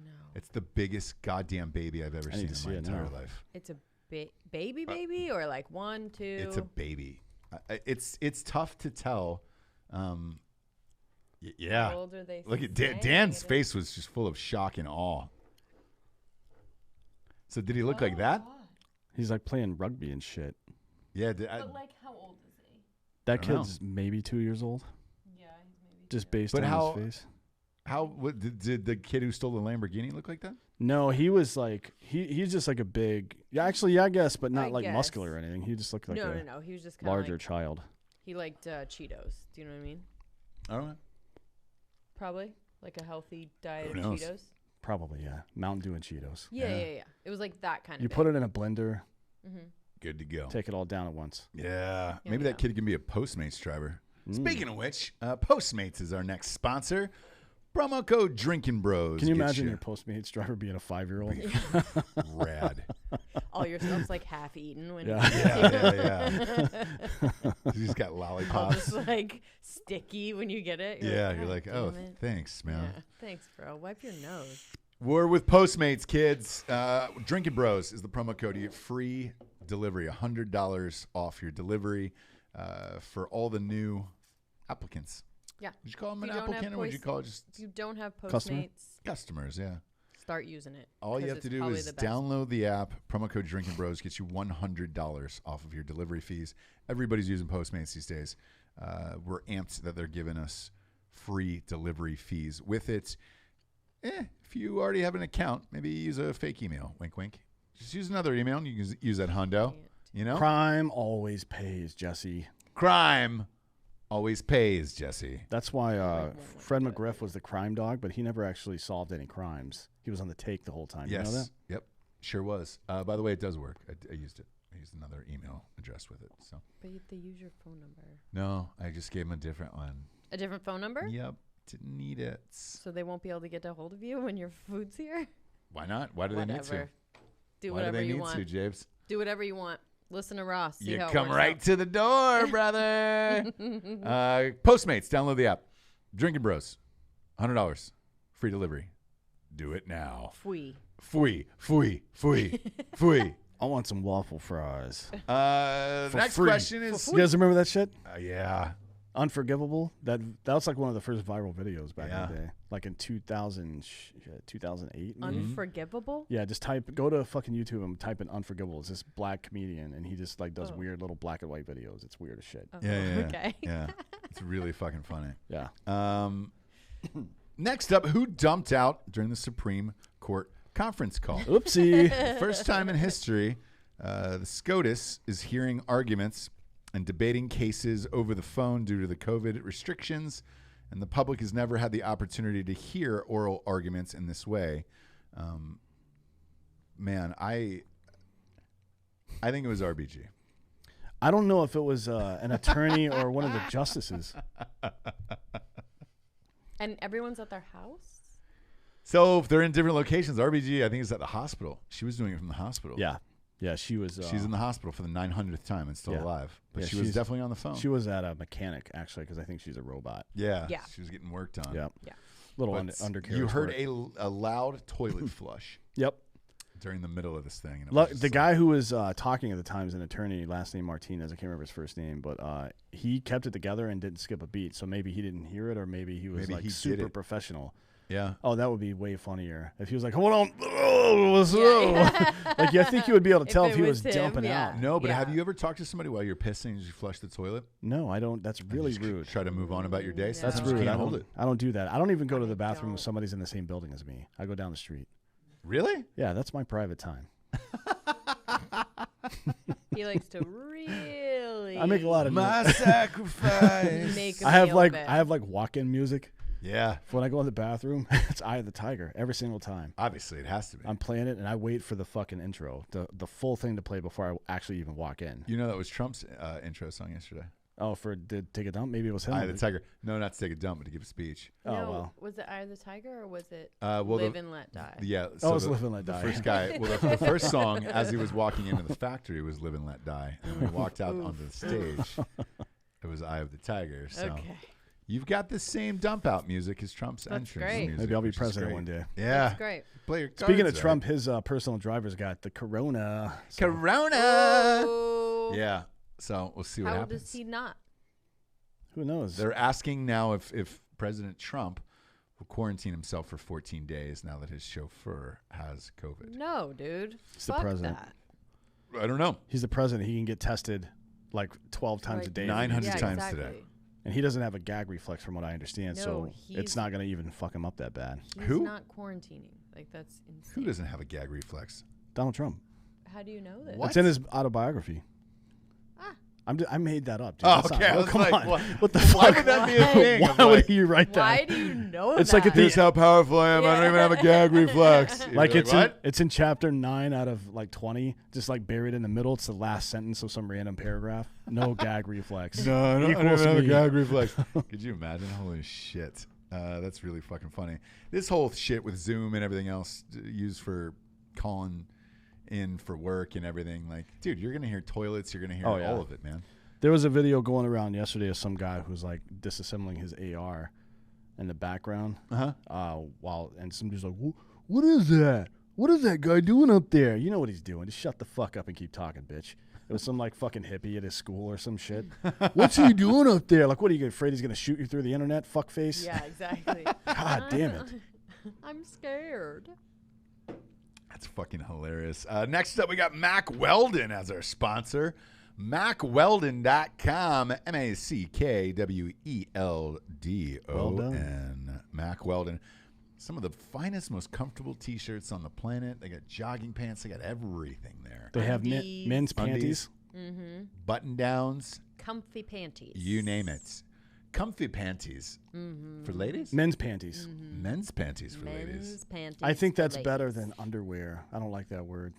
No. It's the biggest goddamn baby I've ever seen in my entire life. It's a baby or like 1, 2? It's a baby. It's tough to tell. Yeah. How old are they? Look at Dan's face was just full of shock and awe. So did he look like that? God. He's like playing rugby and shit. Yeah. But like, how old is he? That kid's maybe 2 years old. Yeah, he's maybe. Just based on his face. What did the kid who stole the Lamborghini look like that? No, he was like he's just like a big. Yeah, actually, yeah, I guess, but not like guess. muscular or anything. He just looked like No. He was just kind of larger like, child. He liked Cheetos. Do you know what I mean? I don't know. Probably like a healthy diet Who of knows? Cheetos. Probably, yeah. Mountain Dew and Cheetos. Yeah. It was like that kind of. You put it in a blender. Mm-hmm. Good to go. Take it all down at once. Yeah. Here Maybe we that go. kid can be a Postmates driver. Speaking of which, Postmates is our next sponsor. Promo code Drinkin Bros. Can you imagine your Postmates driver being a 5-year-old? Rad. All your stuff's like half eaten when Yeah. He's got all lollipops. just like sticky when you get it. Yeah, "God you're like, damn oh, it." thanks, man. Yeah. Thanks, bro. Wipe your nose. We're with Postmates, kids. Drinkin Bros is the promo code. You get free delivery, $100 off your delivery for all the new applicants. Yeah. Would you call them If an you don't have applicant or would you call it just If you don't have Customer? Postmates, customers? Yeah. start using it. All you 'cause have it's to do probably is the best. download the app. Promo code Drinkin Bros gets you $100 off of your delivery fees. Everybody's using Postmates these days. We're amped that they're giving us free delivery fees with it. If you already have an account, maybe use a fake email. Wink, wink. Just use another email and you can use that hundo. You know? Crime always pays, Jesse. Crime always pays, Jesse. That's why Fred McGriff was the crime dog, but he never actually solved any crimes. He was on the take the whole time. Yes. You know that? Yep. Sure was. By the way, it does work. I used it. I used another email address with it. So But they use your phone number. no, I just gave him a different one. A different phone number? Yep. Didn't need it. So they won't be able to get a hold of you when your food's here? Why not? Why do they need to? Whatever. Do Why do whatever they you need want. to, James? Do whatever you want. Listen to Ross. See You how it come works right out. to the door, brother. Postmates, download the app. Drinkin Bros, $100, free delivery. Do it now. Fui. Fui. I want some waffle fries. Next free. question is, You guys remember that shit? yeah. Unforgivable. That was like one of the first viral videos back Yeah. in the day, like in 2008. maybe? Unforgivable? Yeah, just go to fucking YouTube and type in Unforgivable. It's this black comedian, and he just like does weird little black and white videos. It's weird as shit. Oh, Yeah. Okay. Yeah. It's really fucking funny. Yeah. Next up, who dumped out during the Supreme Court conference call? Oopsie. First time in history, the SCOTUS is hearing arguments and debating cases over the phone due to the COVID restrictions, and the public has never had the opportunity to hear oral arguments in this way. Man, I think it was RBG. I don't know if it was an attorney or one of the justices. And everyone's at their house? So if they're in different locations, RBG, I think, is at the hospital. She was doing it from the hospital. Yeah. Yeah, she was. She's in the hospital for the 900th time and still Yeah. alive. But Yeah, she was she's- definitely on the phone. She was at a mechanic, actually, because I think she's a robot. Yeah. Yeah. She was getting worked on. Yep. Yeah. Little But undercarriage. you heard work. a loud toilet flush Yep. during the middle of this thing. And it was just The like- guy who was talking at the time is an attorney, last name Martinez. I can't remember his first name, but he kept it together and didn't skip a beat. So maybe he didn't hear it, or maybe he was Maybe like he did super it. professional. Yeah. Oh, that would be way funnier if he was like, "Hold on, what's up?" Like, I think you would be able to If tell it if he was was him, dumping yeah. out. No, but Yeah. have you ever talked to somebody while you're pissing and you flush the toilet? No, I don't. That's really Just rude. Try to move on about your day. That's That's Sometimes you rude. can't hold it. I don't do that. I don't even go to I the bathroom if don't. somebody's in the same building as me. I go down the street. Really? Yeah, that's my private time. He likes to really I make a lot of My noise. sacrifice. make a I have meal like of it. I have like walk-in music. Yeah. When I go in the bathroom, it's Eye of the Tiger every single time. Obviously, it has to be. I'm playing it and I wait for the fucking intro, the full thing to play before I actually even walk in. You know that was Trump's intro song yesterday. Oh, for did take a dump? Maybe it was him. Eye of the Tiger. No, not to take a dump, but to give a speech. Oh, No, well. Was it Eye of the Tiger or was it Well, Live and Let Die? Yeah. Oh, it was Live and Let the Die. first guy. Well, the first song as he was walking into the factory was "Live and Let Die," and when he walked out onto the stage, it was "Eye of the Tiger." So Okay. You've got the same dump out music as Trump's entrance great. music. Maybe I'll be which is president great. one day. Yeah. That's great. Play your Speaking cards of Trump, right. his personal driver's got the corona. So Corona. Oh. Yeah. So we'll see what How happens. does he not? who knows? They're asking now if President Trump will quarantine himself for 14 days now that his chauffeur has COVID. No, dude. He's the Fuck president. that. I don't know. He's the president. He can get tested like 12 times a Like, day. 900 Yeah, times exactly. today. And he doesn't have a gag reflex from what I understand, No, so he's- it's not going to even fuck him up that bad. He's Who? not quarantining. Like, that's insane. Who doesn't have a gag reflex? Donald Trump. How do you know this? What? It's in his autobiography. Ah. I made that up. Dude. Oh, That's not okay. I real. was Come like, on. what- What the Why fuck? would that be a thing? Why of would like, he write that? Why do you know It's that? like at the- Here's how powerful I am. I don't even have a gag reflex. You're Like it's what? it's in chapter 9 out of like 20, just like buried in the middle. It's the last sentence of some random paragraph. No gag reflex. No, I don't Equals have a me. gag reflex. Could you imagine? Holy shit. That's really fucking funny. This whole shit with Zoom and everything else used for calling in for work and everything. Like, dude, you're going to hear toilets. You're going to hear Oh, yeah. all of it, man. There was a video going around yesterday of some guy who's like disassembling his AR in the background. While and some dude's like, "What is that? What is that guy doing up there?" You know what he's doing? Just shut the fuck up and keep talking, bitch. It was some like fucking hippie at his school or some shit. What's he doing up there? Like, what are you afraid he's gonna shoot you through the internet? Fuck face. Yeah, exactly. God damn it. I'm scared. That's fucking hilarious. Next up, we got Mack Weldon as our sponsor. MackWeldon.com. MackWeldon. Mack Weldon. Some of the finest, most comfortable T-shirts on the planet. They got jogging pants. They got everything there. They have Undies. men's Undies. panties. Button downs. Comfy panties. You name it. Comfy panties for ladies. Men's panties. Men's panties for Men's ladies. panties. I think for that's better ladies. than underwear. I don't like that word.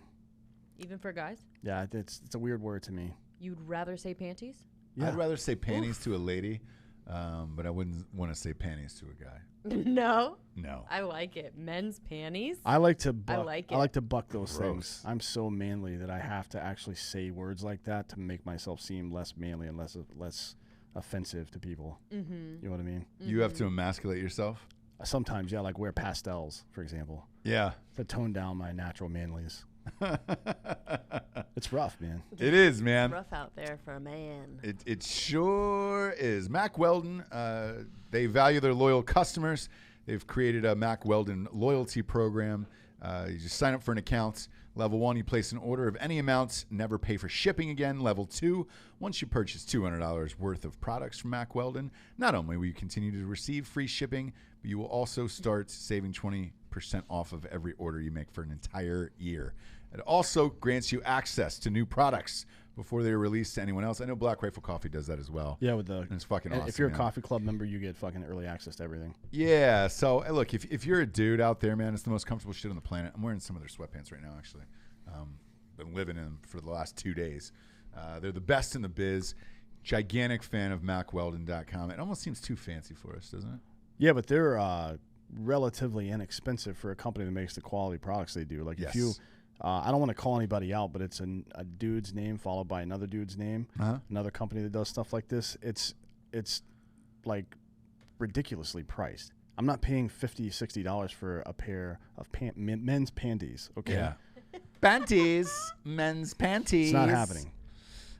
Even for guys? Yeah, it's a weird word to me. You'd rather say panties? Yeah. I'd rather say panties to a lady, but I wouldn't want to say panties to a guy. No. No. I like it. Men's panties? I like to buck, like I it. like to buck those Gross. things. I'm so manly that I have to actually say words like that to make myself seem less manly and less offensive to people. Mm-hmm. You know what I mean? You have to emasculate yourself? Sometimes, yeah, like wear pastels, for example, Yeah. to tone down my natural manliness. It's rough, man. It is, man. Rough out there for a man. It sure is. Mack Weldon, they value their loyal customers. They've created a Mack Weldon loyalty program. You just sign up for an account. Level 1, you place an order of any amount, never pay for shipping again. Level 2, once you purchase $200 worth of products from Mack Weldon, not only will you continue to receive free shipping, but you will also start saving 20% off of every order you make for an entire year. It also grants you access to new products before they are released to anyone else. I know Black Rifle Coffee does that as well. Yeah, with the And it's fucking awesome. if you're a man. coffee club member, you get fucking early access to everything. Yeah. So, hey, look, if you're a dude out there, man, it's the most comfortable shit on the planet. I'm wearing some of their sweatpants right now, actually. Been living in them for the last 2 days. They're the best in the biz. Gigantic fan of MackWeldon.com. It almost seems too fancy for us, doesn't it? Yeah, but they're relatively inexpensive for a company that makes the quality products they do. Like Yes. if you, I don't want to call anybody out, but it's a dude's name followed by another dude's name, another company that does stuff like this. It's like ridiculously priced. I'm not paying $50, $60 for a pair of men's panties. Okay, Yeah. Panties. Men's panties. it's not happening.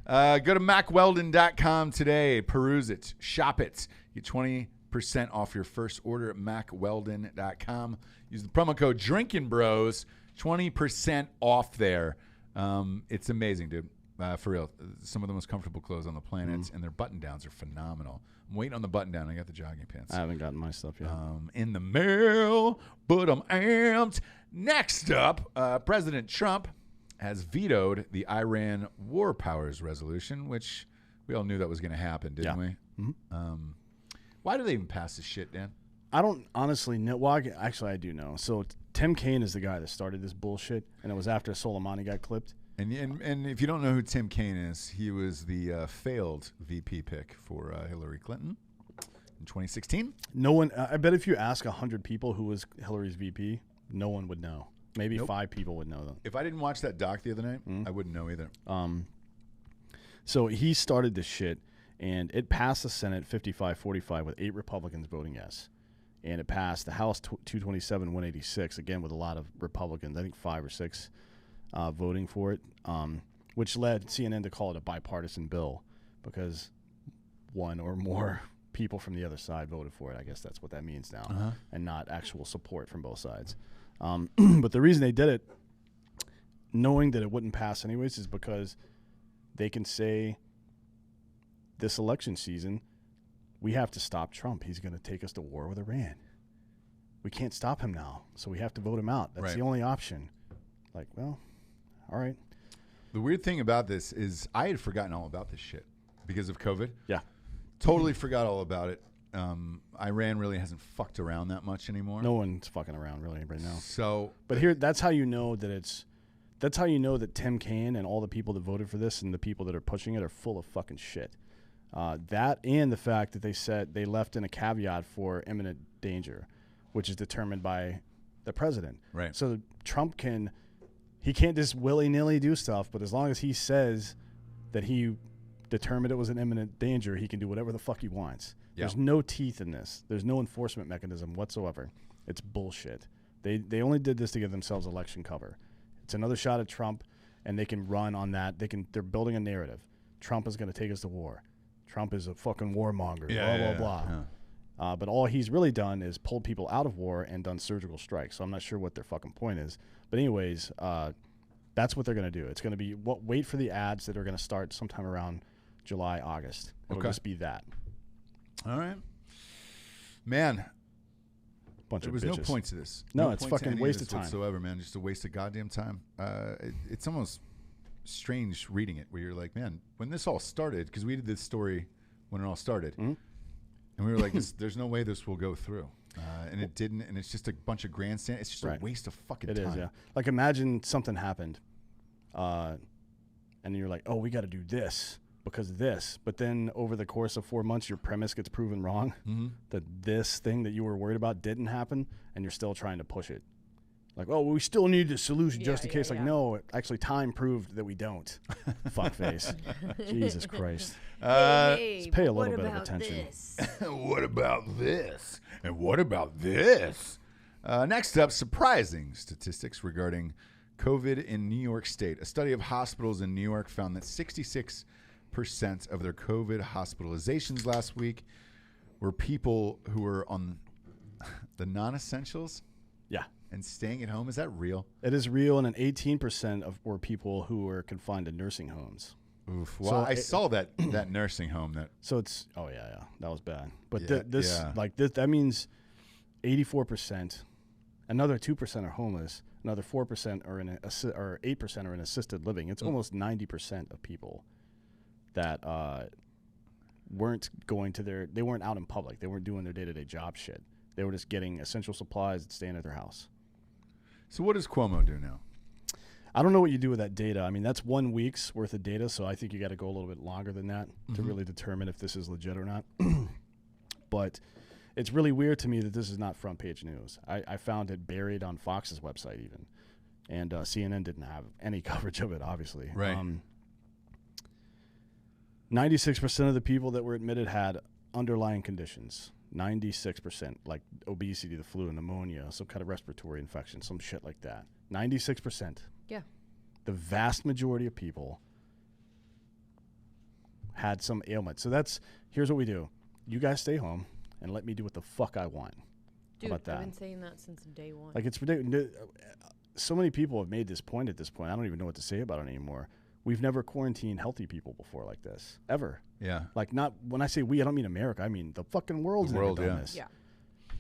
Go to MackWeldon.com today. Peruse it. Shop it. Get 20% off your first order at MackWeldon.com. Use the promo code Drinkin Bros. 20% off there. It's amazing, dude. For real. Some of the most comfortable clothes on the planet, and their button downs are phenomenal. I'm waiting on the button down. I got the jogging pants. I haven't gotten my stuff yet. In the mail, but I'm amped. Next up, President Trump has vetoed the Iran war powers resolution, which we all knew that was going to happen, didn't we? Mm-hmm. Why do they even pass this shit, Dan? I don't honestly know. Well, actually, I do know. So Tim Kaine is the guy that started this bullshit, and it was after Soleimani got clipped. And if you don't know who Tim Kaine is, he was the failed VP pick for Hillary Clinton in 2016. No one. I bet if you ask 100 people who was Hillary's VP, no one would know. Maybe Nope. 5 people would know them. If I didn't watch that doc the other night, I wouldn't know either. So he started this shit, And it passed the Senate 55-45 with 8 Republicans voting yes. And it passed the House 227-186, again with a lot of Republicans, I think 5 or 6 voting for it, which led CNN to call it a bipartisan bill because one or more people from the other side voted for it. I guess that's what that means now, and not actual support from both sides. But the reason they did it, knowing that it wouldn't pass anyways, is because they can say this election season, we have to stop Trump. He's going to take us to war with Iran. We can't stop him now, so we have to vote him out. That's the only option. Like, well, all right. The weird thing about this is I had forgotten all about this shit because of COVID. Yeah. Totally forgot all about it. Iran really hasn't fucked around that much anymore. No one's fucking around really right now. So, but here, that's how you know that that's how you know that Tim Kaine and all the people that voted for this and the people that are pushing it are full of fucking shit. That and the fact that they said they left in a caveat for imminent danger, which is determined by the president. Right. So Trump can't just willy-nilly do stuff, but as long as he says that he determined it was an imminent danger, he can do whatever the fuck he wants. Yeah. There's no teeth in this. There's no enforcement mechanism whatsoever. It's bullshit. They only did this to give themselves election cover. It's another shot at Trump, and they can run on that. They're building a narrative. Trump is going to take us to war. Trump is a fucking warmonger. Blah, blah. Yeah. But all he's really done is pulled people out of war and done surgical strikes. So I'm not sure what their fucking point is. But anyways, that's what they're going to do. It's going to be wait for the ads that are going to start sometime around July, August. It'll just be that. All right. Man. Bunch there of was bitches. No point to this. No, it's fucking waste of time. Whatsoever, man. Just a waste of goddamn time. It's almost strange reading it where you're like, man, when this all started, because we did this story when it all started, and we were like, there's no way this will go through. And it didn't, and it's just a bunch of grandstand. It's just a waste of fucking time. It is, yeah. Like imagine something happened, and you're like, oh, we got to do this because of this. But then over the course of 4 months, your premise gets proven wrong, that this thing that you were worried about didn't happen, and you're still trying to push it. Like, oh, we still need the solution just in case. Like, no, actually time proved that we don't. Fuckface. Jesus Christ. Let's pay a little bit of attention. What about this? And what about this? Next up, surprising statistics regarding COVID in New York State. A study of hospitals in New York found that 66% of their COVID hospitalizations last week were people who were on the non-essentials. Yeah. And staying at home. Is that real? It is real, and 18% were people who were confined to nursing homes. Oof. Well, I saw that nursing home. So it's, that was bad. But that means 84%, another 2% are homeless, another 4% are in or 8% are in assisted living. It's almost 90% of people that weren't going to they weren't out in public. They weren't doing their day-to-day job shit. They were just getting essential supplies and staying at their house. So what does Cuomo do now? I don't know what you do with that data. I mean, that's 1 week's worth of data, so I think you got to go a little bit longer than that to really determine if this is legit or not. But it's really weird to me that this is not front page news. I found it buried on Fox's website even, and CNN didn't have any coverage of it, obviously. Right. 96% of the people that were admitted had underlying conditions. 96%, like obesity, the flu, pneumonia, some kind of respiratory infection, some shit like that. 96%. Yeah. The vast majority of people had some ailment. So here's what we do. You guys stay home and let me do what the fuck I want. Dude, how about that? I've been saying that since day one. Like, it's ridiculous. So many people have made this point at this point. I don't even know what to say about it anymore. We've never quarantined healthy people before like this, ever. Yeah. Like, not when I say we, I don't mean America. I mean the fucking world's never done this. Yeah.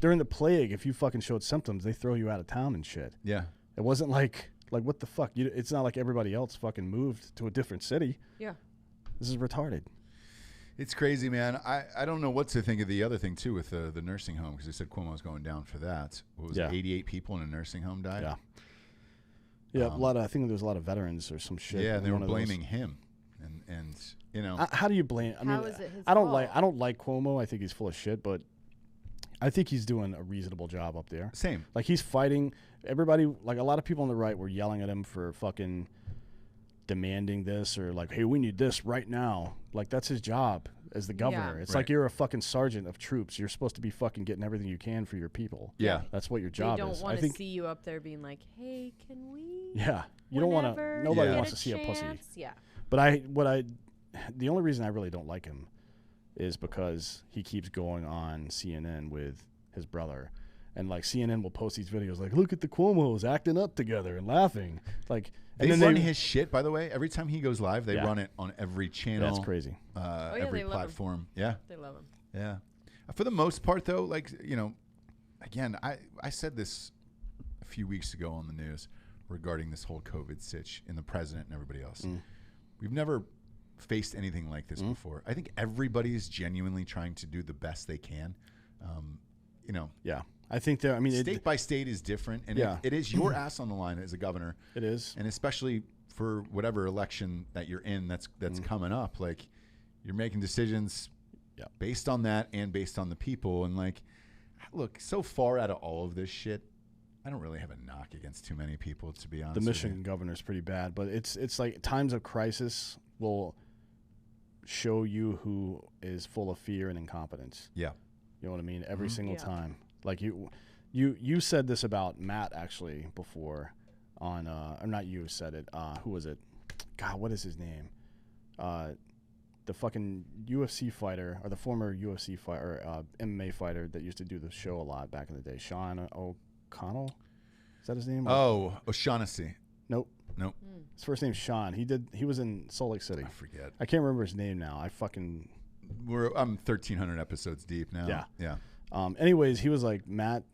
During the plague, if you fucking showed symptoms, they throw you out of town and shit. Yeah. It wasn't like what the fuck? It's not like everybody else fucking moved to a different city. Yeah. This is retarded. It's crazy, man. I don't know what to think of the other thing, too, with the nursing home, because they said Cuomo's going down for that. What was it, 88 people in a nursing home died? Yeah. Yeah, I think there was a lot of veterans or some shit. Yeah, and they were blaming him. And you know. How do you blame? I mean, how is it his I don't fault? like Cuomo. I think he's full of shit, but I think he's doing a reasonable job up there. Same. Like, he's fighting everybody. Like, a lot of people on the right were yelling at him for fucking demanding this, or like, hey, we need this right now. Like, that's his job. as the governor. Yeah. It's Right. like you're a fucking sergeant of troops. You're supposed to be fucking getting everything you can for your people. Yeah. That's what your They job don't is. want I to think. see you up there being like, "Hey, can we?" Yeah, you don't want to. whenever Nobody get wants to see a pussy. chance?" Yeah. But the only reason I really don't like him is because he keeps going on CNN with his brother. And like CNN will post these videos like, look at the Cuomos acting up together and laughing. Like, They and then run his shit, by the way. Every time he goes live, they Yeah. run it on every channel. That's crazy. Every they love him. platform. Yeah. They love him. Yeah. For the most part, though, like, again, I said this a few weeks ago on the news regarding this whole COVID sitch in the president and everybody else. We've never faced anything like this before. I think everybody's genuinely trying to do the best they can. Yeah. I think there, I mean, State by state is different, and Yeah. it is your ass on the line as a governor. it is. And especially for whatever election that you're in that's coming up, like you're making decisions based on that and based on the people. And like, look, so far out of all of this shit, I don't really have a knock against too many people, to be honest. The with Michigan governor's pretty bad, but it's like times of crisis will show you who is full of fear and incompetence. you. Yeah. You know what I mean? Every single Yeah. time. Like you said this about Matt actually before on or not you said it. Who was it? God, what is his name? The fucking UFC fighter or the former UFC fighter MMA fighter that used to do the show a lot back in the day. Sean O'Connell? Is that his name? Oh, O'Shaughnessy. Nope. Nope. His first name's Sean. He was in Salt Lake City. I forget. I can't remember his name now. I'm 1,300 episodes deep now. Yeah. Yeah. Anyways, he was like, Matt,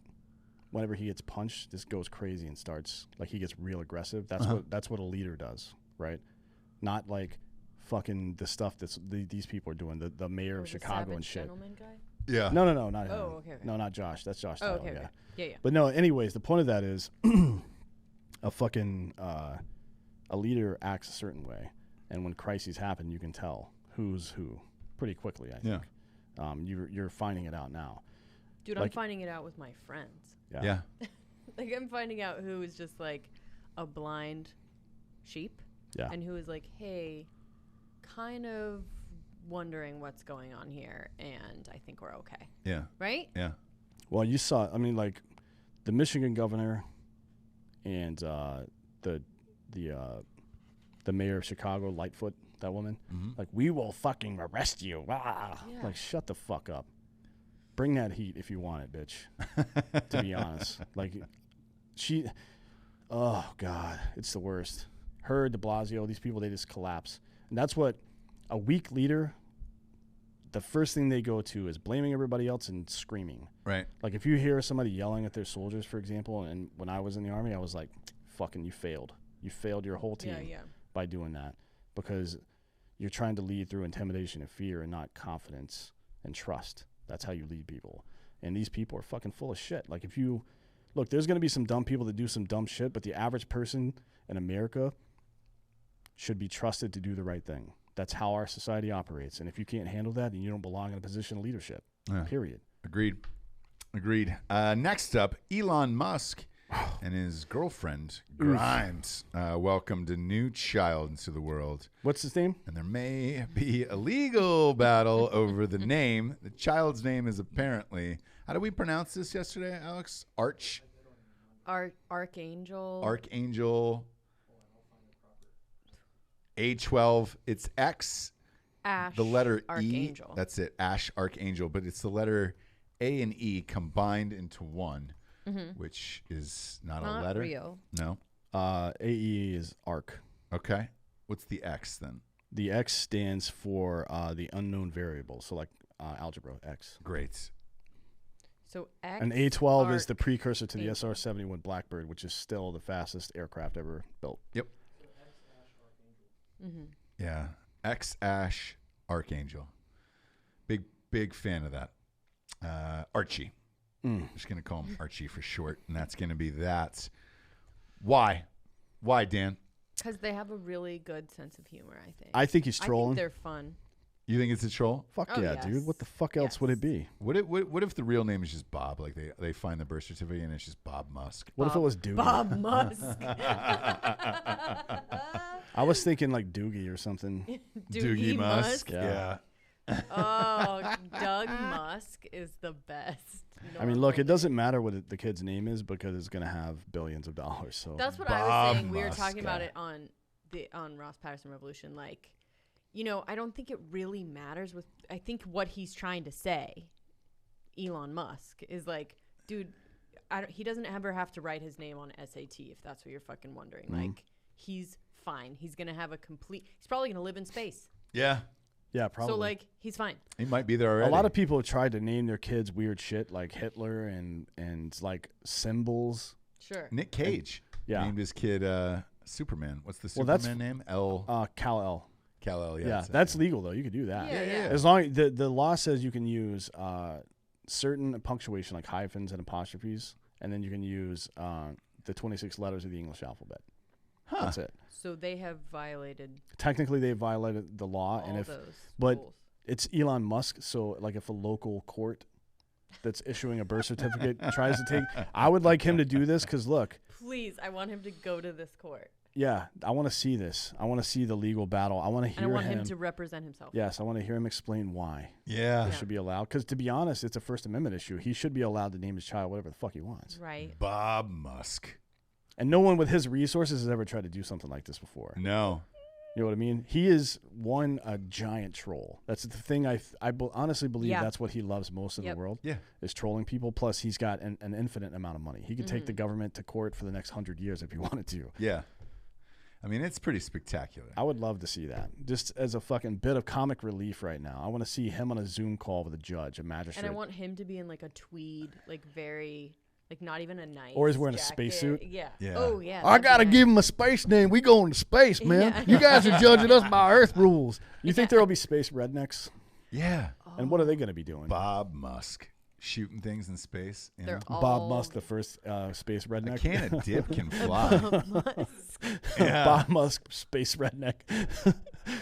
whenever he gets punched, this goes crazy and starts like he gets real aggressive. That's what a leader does, right? Not like fucking the stuff these people are doing. The mayor of The Chicago Savage and shit. Gentleman guy? Yeah. No, not him. Oh, okay. No, not Josh. That's Josh. Oh, Tyler, okay, yeah. okay. Yeah. But no, anyways, the point of that is a fucking a leader acts a certain way, and when crises happen, you can tell who's who pretty quickly. I think. You're finding it out now. Dude, Like- I'm finding it out with my friends. Yeah. Like, I'm finding out who is just like a blind sheep. Yeah. And who is like, hey, kind of wondering what's going on here, and I think we're okay. Yeah. Right? Yeah. Well, you saw. I mean, like the Michigan governor and the mayor of Chicago, Lightfoot, that woman. Like, we will fucking arrest you. Ah. Yeah. Like, shut the fuck up. Bring that heat if you want it, bitch. To be honest, like oh God, it's the worst. Her, De Blasio, these people, they just collapse, and that's what a weak leader. The first thing they go to is blaming everybody else and screaming. Right. Like if you hear somebody yelling at their soldiers, for example, and when I was in the Army, I was like, fucking, you failed. You failed your whole team by doing that because you're trying to lead through intimidation and fear and not confidence and trust. That's how you lead people. And these people are fucking full of shit. Like if you look, there's going to be some dumb people that do some dumb shit, but the average person in America should be trusted to do the right thing. That's how our society operates. And if you can't handle that, then you don't belong in a position of leadership. Period. Agreed. Next up, Elon Musk and his girlfriend, Grimes, welcomed a new child into the world. What's his name? And there may be a legal battle over the name. The child's name is apparently, how did we pronounce this yesterday, Alex? Archangel. Archangel. A12. It's X. Ash. The letter Archangel. E. That's it. Ash Archangel. But it's the letter A and E combined into one, which is not a letter. Real. No. AE is ARC. Okay. What's the X then? The X stands for the unknown variable. So like algebra, X. Great. So X. And A12 is Arc, the precursor to the Angel. SR-71 Blackbird, which is still the fastest aircraft ever built. Yep. Yeah. X Ash Archangel. Big fan of that. Archie. I'm just going to call him Archie for short, and that's going to be that. Why? Why, Dan? Because they have a really good sense of humor, I think. I think he's I trolling. think they're fun. You think it's a troll? Fuck Oh, yeah, yes. dude. What the fuck else would it be? What if the real name is just Bob? Like they find the birth certificate and it's just Bob Musk. What if it was Doogie? Bob Musk. I was thinking like Doogie or something. Doogie Musk. Yeah. Oh, Doug Musk is the best. I mean, look, it doesn't matter what the kid's name is because it's going to have billions of dollars. So that's what I was saying. We were talking about it on Ross Patterson Revolution. Like, I don't think it really matters I think what he's trying to say, Elon Musk, is like, dude, he doesn't ever have to write his name on SAT if that's what you're fucking wondering. Mm-hmm. Like, he's fine. He's going to have he's probably going to live in space. Yeah. Yeah, probably. So, like, he's fine. He might be there already. A lot of people have tried to name their kids weird shit like Hitler and like symbols. Sure. Nick Cage named his kid Superman. What's the Superman name? Kal-El. Kal-El, yeah. Yeah, that's legal, though. You could do that. Yeah. As long as the law says you can use certain punctuation like hyphens and apostrophes, and then you can use the 26 letters of the English alphabet. Huh. That's it. So they have violated. Technically, they violated the law, but it's Elon Musk. So, like, if a local court that's issuing a birth certificate tries to take, I would like him to do this because look. Please, I want him to go to this court. Yeah, I want to see this. I want to see the legal battle. I want to hear him. I want him to represent himself. Yes, I want to hear him explain why. Yeah. This should be allowed. Because to be honest, it's a First Amendment issue. He should be allowed to name his child whatever the fuck he wants. Right. Bob Musk. And no one with his resources has ever tried to do something like this before. No. You know what I mean? He is a giant troll. That's the thing. I honestly believe that's what he loves most in the world. Yeah, is trolling people. Plus, he's got an infinite amount of money. He could take the government to court for the next 100 years if he wanted to. Yeah. I mean, it's pretty spectacular. I would love to see that. Just as a fucking bit of comic relief right now. I want to see him on a Zoom call with a judge, a magistrate. And I want him to be in like a tweed, like very... Like, not even a nice or he's wearing jacket. a spacesuit. Yeah. Oh, yeah. I got to give him a space name. We going to space, man. Yeah. You guys are judging us by Earth rules. You think there will be space rednecks? Yeah. And what are they going to be doing? Bob Musk. Shooting things in space. They're all Bob Musk, the first space redneck. A can of dip can fly. Bob Musk. Yeah. Bob Musk, space redneck.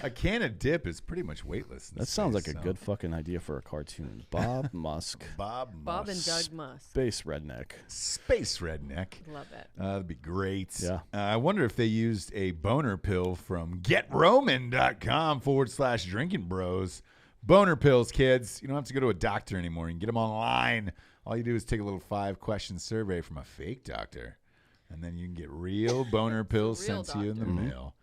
A can of dip is pretty much weightless. That sounds like a good fucking idea for a cartoon. Bob Musk. Bob Musk. Bob and Doug Musk. Space redneck. Space redneck. Love it. That'd be great. Yeah. I wonder if they used a boner pill from GetRoman.com/Drinkin Bros. Boner pills, kids. You don't have to go to a doctor anymore. You can get them online. All you do is take a little 5-question survey from a fake doctor, and then you can get real boner pills sent to you in the mail.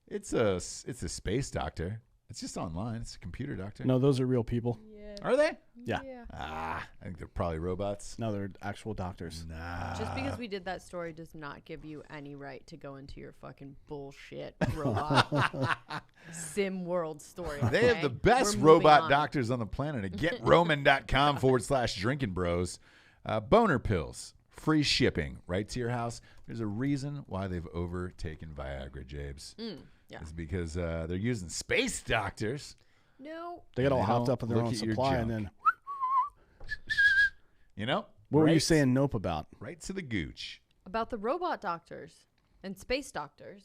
It's a space doctor. It's just online. It's a computer doctor. No, those are real people. Yeah. Are they? Yeah. I think they're probably robots. No, they're actual doctors. Nah. Just because we did that story does not give you any right to go into your fucking bullshit robot sim world story. Okay? They have the best robot doctors on the planet at GetRoman.com/Drinkin Bros. Boner pills. Free shipping right to your house. There's a reason why they've overtaken Viagra, Jabes. Yeah. It's because they're using space doctors. No. They get all hopped up in their own supply and then... You know? What were you saying nope about? Right to the gooch. About the robot doctors and space doctors.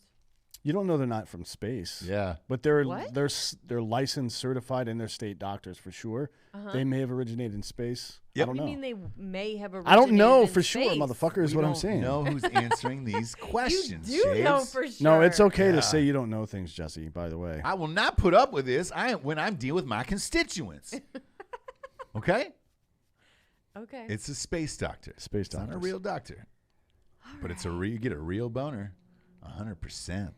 You don't know they're not from space. Yeah. But they're licensed, certified, and they're state doctors for sure. They may have originated in space. Yep. I don't know. You mean they may have originated I don't know for space? sure, motherfucker, is what I'm saying. You know who's answering these questions, You do know for sure. No, it's okay to say you don't know things, Jesse, by the way. I will not put up with this when I'm dealing with my constituents. Okay? Okay. It's a space doctor. Space doctor. It's not a real doctor. But it's you get a real boner. 100%.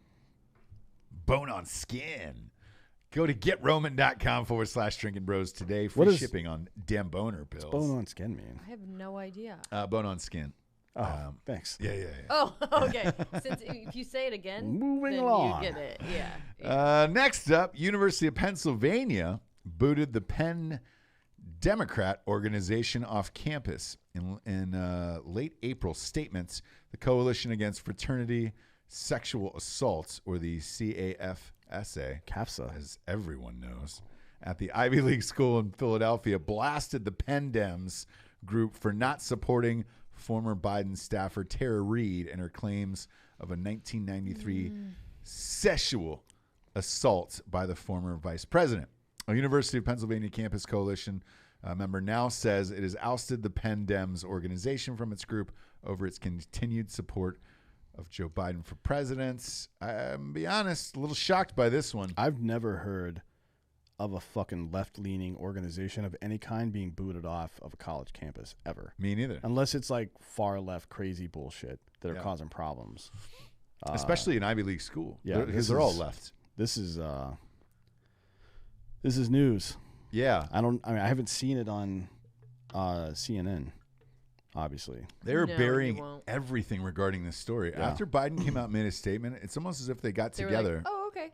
Bone on skin. Go to GetRoman.com/Drinkin Bros today. Free shipping on damn boner pills. What's bone on skin mean? I have no idea. Bone on skin. Oh, thanks. Yeah. Oh, okay. Since if you say it again, Moving then along. you get it. Yeah. Next up, University of Pennsylvania booted the Penn Democrat organization off campus in late April statements. The Coalition Against Fraternity Sexual Assaults, or the CAFSA, as everyone knows, at the Ivy League school in Philadelphia, blasted the Penn Dems group for not supporting former Biden staffer Tara Reade and her claims of a 1993 sexual assault by the former vice president. A University of Pennsylvania campus coalition member now says it has ousted the Penn Dems organization from its group over its continued support of Joe Biden for president. I'm be honest, a little shocked by this one. I've never heard of a fucking left-leaning organization of any kind being booted off of a college campus ever. Me neither. Unless it's like far left crazy bullshit that are causing problems. Especially an Ivy League school. Yeah, because they're all left. This is news. Yeah. I haven't seen it on CNN, obviously. They're burying everything regarding this story. Yeah. After Biden came out and made a statement, it's almost as if they got together. Like, oh, okay.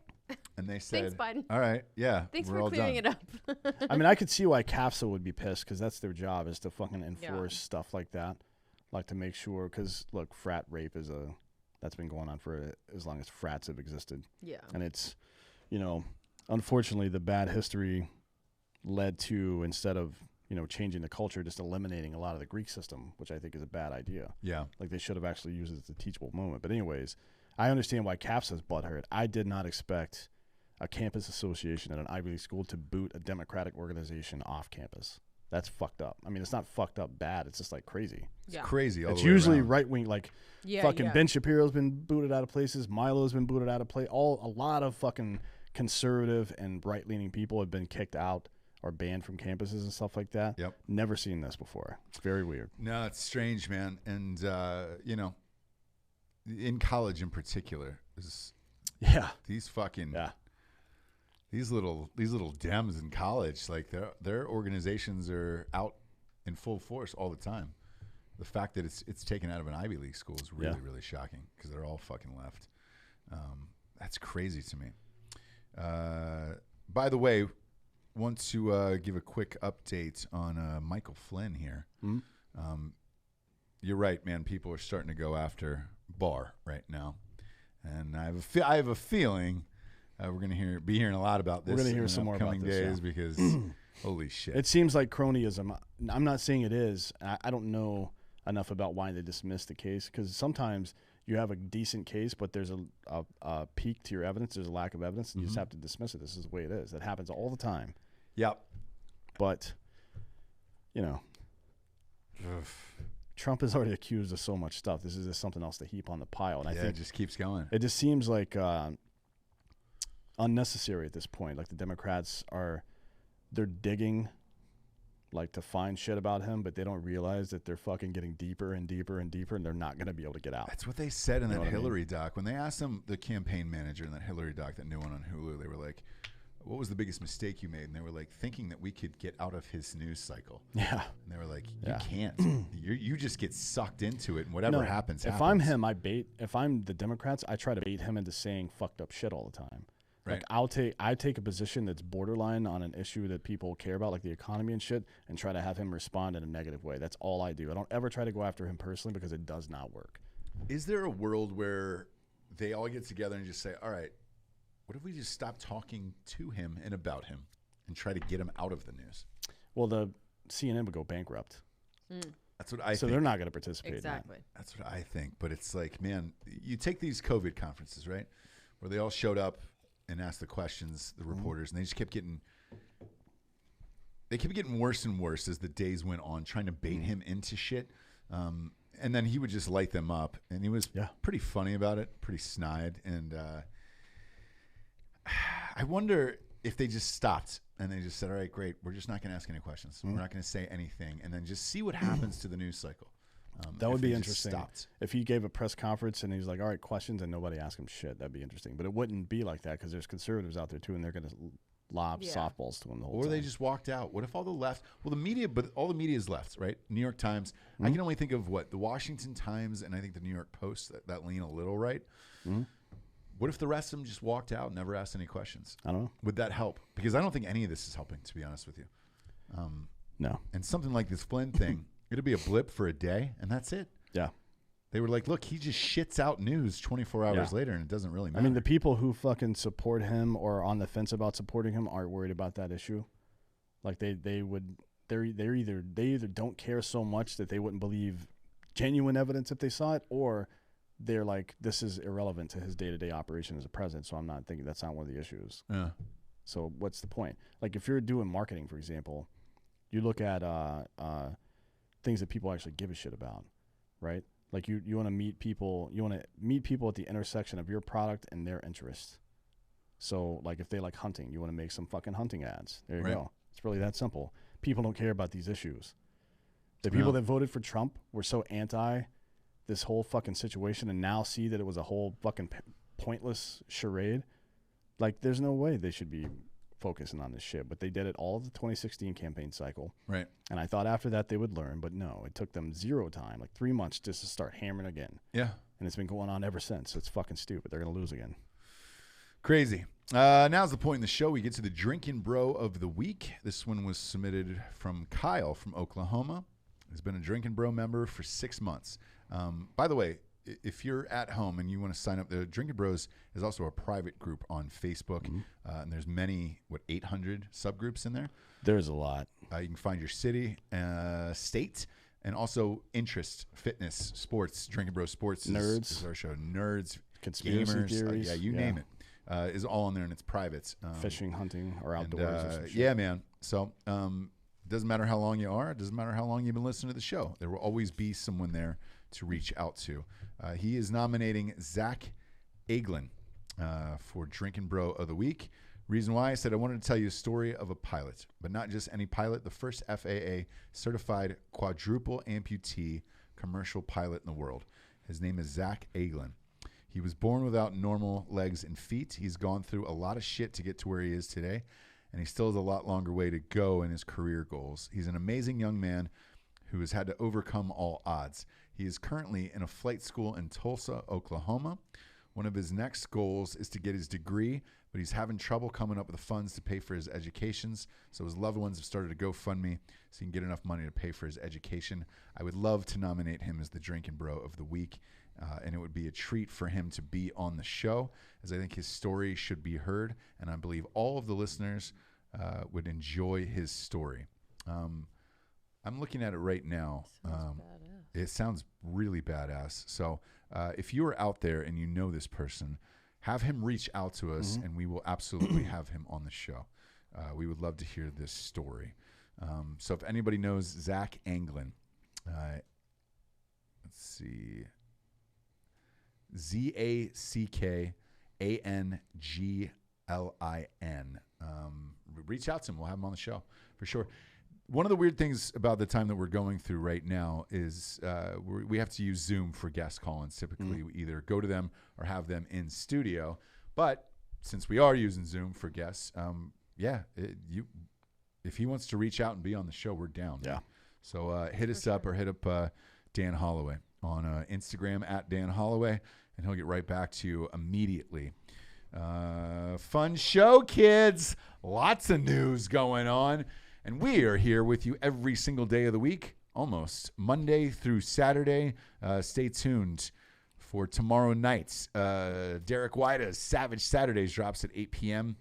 And they said, thanks, Biden. All right, yeah. Thanks we're for all clearing done. it up. I mean, I could see why CAFSA would be pissed because that's their job is to fucking enforce stuff like that. Like to make sure, because look, frat rape that's been going on for as long as frats have existed. Yeah. And it's, unfortunately, the bad history led to, instead of, changing the culture, just eliminating a lot of the Greek system, which I think is a bad idea. Yeah. Like they should have actually used it as a teachable moment. But anyways, I understand why CAFSA's butthurt. I did not expect a campus association at an Ivy League school to boot a Democratic organization off campus. That's fucked up. I mean, it's not fucked up bad. It's just like crazy. It's crazy. It's usually right wing, like fucking yeah. Ben Shapiro's been booted out of places. Milo's been booted out of place. A lot of fucking conservative and right leaning people have been kicked out or banned from campuses and stuff like that. Yep. Never seen this before. It's very weird. No, it's strange, man. And in college in particular, these fucking these little Dems in college, like their organizations are out in full force all the time. The fact that it's taken out of an Ivy League school is really really shocking because they're all fucking left. That's crazy to me. By the way, want to give a quick update on Michael Flynn here. Mm-hmm. You're right, man. People are starting to go after Barr right now, and I have a feeling we're going to be hearing a lot about this. We're going to hear in some more coming about this, days because holy shit, it seems like cronyism. I'm not saying it is. I don't know enough about why they dismissed the case because sometimes you have a decent case, but there's a peak to your evidence. There's a lack of evidence, and you just have to dismiss it. This is the way it is. That happens all the time. Yep. But, Trump is already accused of so much stuff. This is just something else to heap on the pile. And I think it just keeps going. It just seems like unnecessary at this point. Like the Democrats they're digging like to find shit about him, but they don't realize that they're fucking getting deeper and deeper and deeper, and they're not going to be able to get out. That's what they said in that Hillary doc. When they asked him, the campaign manager in that Hillary doc, that new one on Hulu, they were like, what was the biggest mistake you made? And they were like, thinking that we could get out of his news cycle. Yeah. And they were like, you can't. You just get sucked into it, and whatever happens. If I'm him, if I'm the Democrats, I try to bait him into saying fucked up shit all the time. Right. Like I take a position that's borderline on an issue that people care about, like the economy and shit, and try to have him respond in a negative way. That's all I do. I don't ever try to go after him personally because it does not work. Is there a world where they all get together and just say, all right, what if we just stop talking to him and about him and try to get him out of the news? Well, the CNN would go bankrupt. That's what I think. So they're not going to participate Exactly. in that. That's what I think. But it's like, man, you take these COVID conferences, right, where they all showed up and asked the questions, the reporters, and they just kept getting worse and worse as the days went on, trying to bait him into shit. And then he would just light them up. And he was pretty funny about it, pretty snide. And I wonder if they just stopped and they just said, all right, great, we're just not going to ask any questions. We're not going to say anything. And then just see what happens to the news cycle. That would be interesting. If he gave a press conference and he's like, all right, questions, and nobody asked him shit, that'd be interesting. But it wouldn't be like that because there's conservatives out there too, and they're going to lob softballs to him the whole time. Or they just walked out. What if all the left, all the media is left, right? New York Times. I can only think of the Washington Times and I think the New York Post that lean a little right. What if the rest of them just walked out and never asked any questions? I don't know. Would that help? Because I don't think any of this is helping, to be honest with you. No. And something like this Flynn thing, it'll be a blip for a day, and that's it. Yeah. They were like, look, he just shits out news 24 hours later, and it doesn't really matter. I mean, the people who fucking support him or are on the fence about supporting him aren't worried about that issue. Like they either don't care so much that they wouldn't believe genuine evidence if they saw it, or they're like, this is irrelevant to his day-to-day operation as a president, so I'm not thinking that's not one of the issues. Yeah. So what's the point? Like if you're doing marketing, for example, you look at things that people actually give a shit about, right? Like you want to meet people. You want to meet people at the intersection of your product and their interests. So, like, if they like hunting, you want to make some fucking hunting ads. There you Right. go. It's really that simple. People don't care about these issues. The people that voted for Trump were so anti this whole fucking situation and now see that it was a whole fucking pointless charade. Like, there's no way they should be focusing on this shit. But they did it all of the 2016 campaign cycle. Right. And I thought after that they would learn. But no, it took them zero time, like 3 months just to start hammering again. Yeah. And it's been going on ever since. It's fucking stupid. They're going to lose again. Crazy. Now's the point in the show. We get to the Drinkin Bro of the week. This one was submitted from Kyle from Oklahoma. He's been a Drinkin Bro member for 6 months. By the way, if you're at home and you want to sign up, the Drinkin Bros is also a private group on Facebook. And there's many, 800 subgroups in there. There's a lot. You can find your city, state, and also interest, fitness, sports. Drinkin Bro Sports is our show. Nerds, Conspiracy gamers, theories. you name it. Is all on there, and it's private. Fishing, hunting, or outdoors. Or some shit. Yeah, man. So it doesn't matter how long you are. It doesn't matter how long you've been listening to the show. There will always be someone there to reach out to. He is nominating Zach Eglin for Drinkin Bro of the Week. Reason why I said I wanted to tell you a story of a pilot, but not just any pilot, the first FAA certified quadruple amputee commercial pilot in the world. His name is Zach Eglin. He was born without normal legs and feet. He's gone through a lot of shit to get to where he is today, and he still has a lot longer way to go in his career goals. He's an amazing young man who has had to overcome all odds. He is currently in a flight school in Tulsa, Oklahoma. One of his next goals is to get his degree, but he's having trouble coming up with the funds to pay for his educations. So his loved ones have started to GoFundMe so he can get enough money to pay for his education. I would love to nominate him as the Drinkin Bro of the Week. And it would be a treat for him to be on the show, as I think his story should be heard. And I believe all of the listeners would enjoy his story. I'm looking at it right now. It sounds really badass. So if you are out there and you know this person, have him reach out to us, and we will absolutely have him on the show. We would love to hear this story. So if anybody knows Zach Anglin, let's see. ZACKANGLIN. Reach out to him. We'll have him on the show for sure. One of the weird things about the time that we're going through right now is we have to use Zoom for guest call-ins. Typically, we either go to them or have them in studio. But since we are using Zoom for guests, if he wants to reach out and be on the show, we're down. Yeah. So hit us up or hit up Dan Holloway on Instagram at Dan Holloway, and he'll get right back to you immediately. Fun show, kids. Lots of news going on. And we are here with you every single day of the week, almost Monday through Saturday. Stay tuned for tomorrow night. Derek White's Savage Saturdays drops at 8 p.m.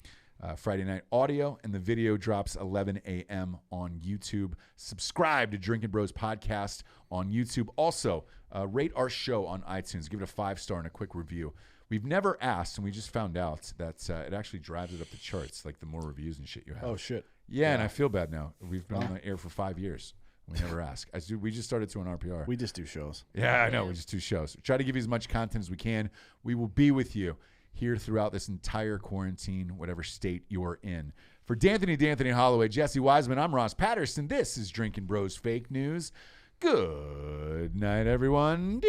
Friday night audio, and the video drops 11 a.m. on YouTube. Subscribe to Drinkin Bros podcast on YouTube. Also, rate our show on iTunes. Give it a 5-star and a quick review. We've never asked, and we just found out that it actually drives it up the charts, like the more reviews and shit you have. Oh, shit. Yeah, and I feel bad now. We've been on the air for 5 years. We never ask. We just started to an RPR. We just do shows. Yeah, I know. We just do shows. We try to give you as much content as we can. We will be with you here throughout this entire quarantine, whatever state you're in. For D'Anthony Holloway, Jessie Wiseman, I'm Ross Patterson. This is Drinkin Bros Fake News. Good night, everyone.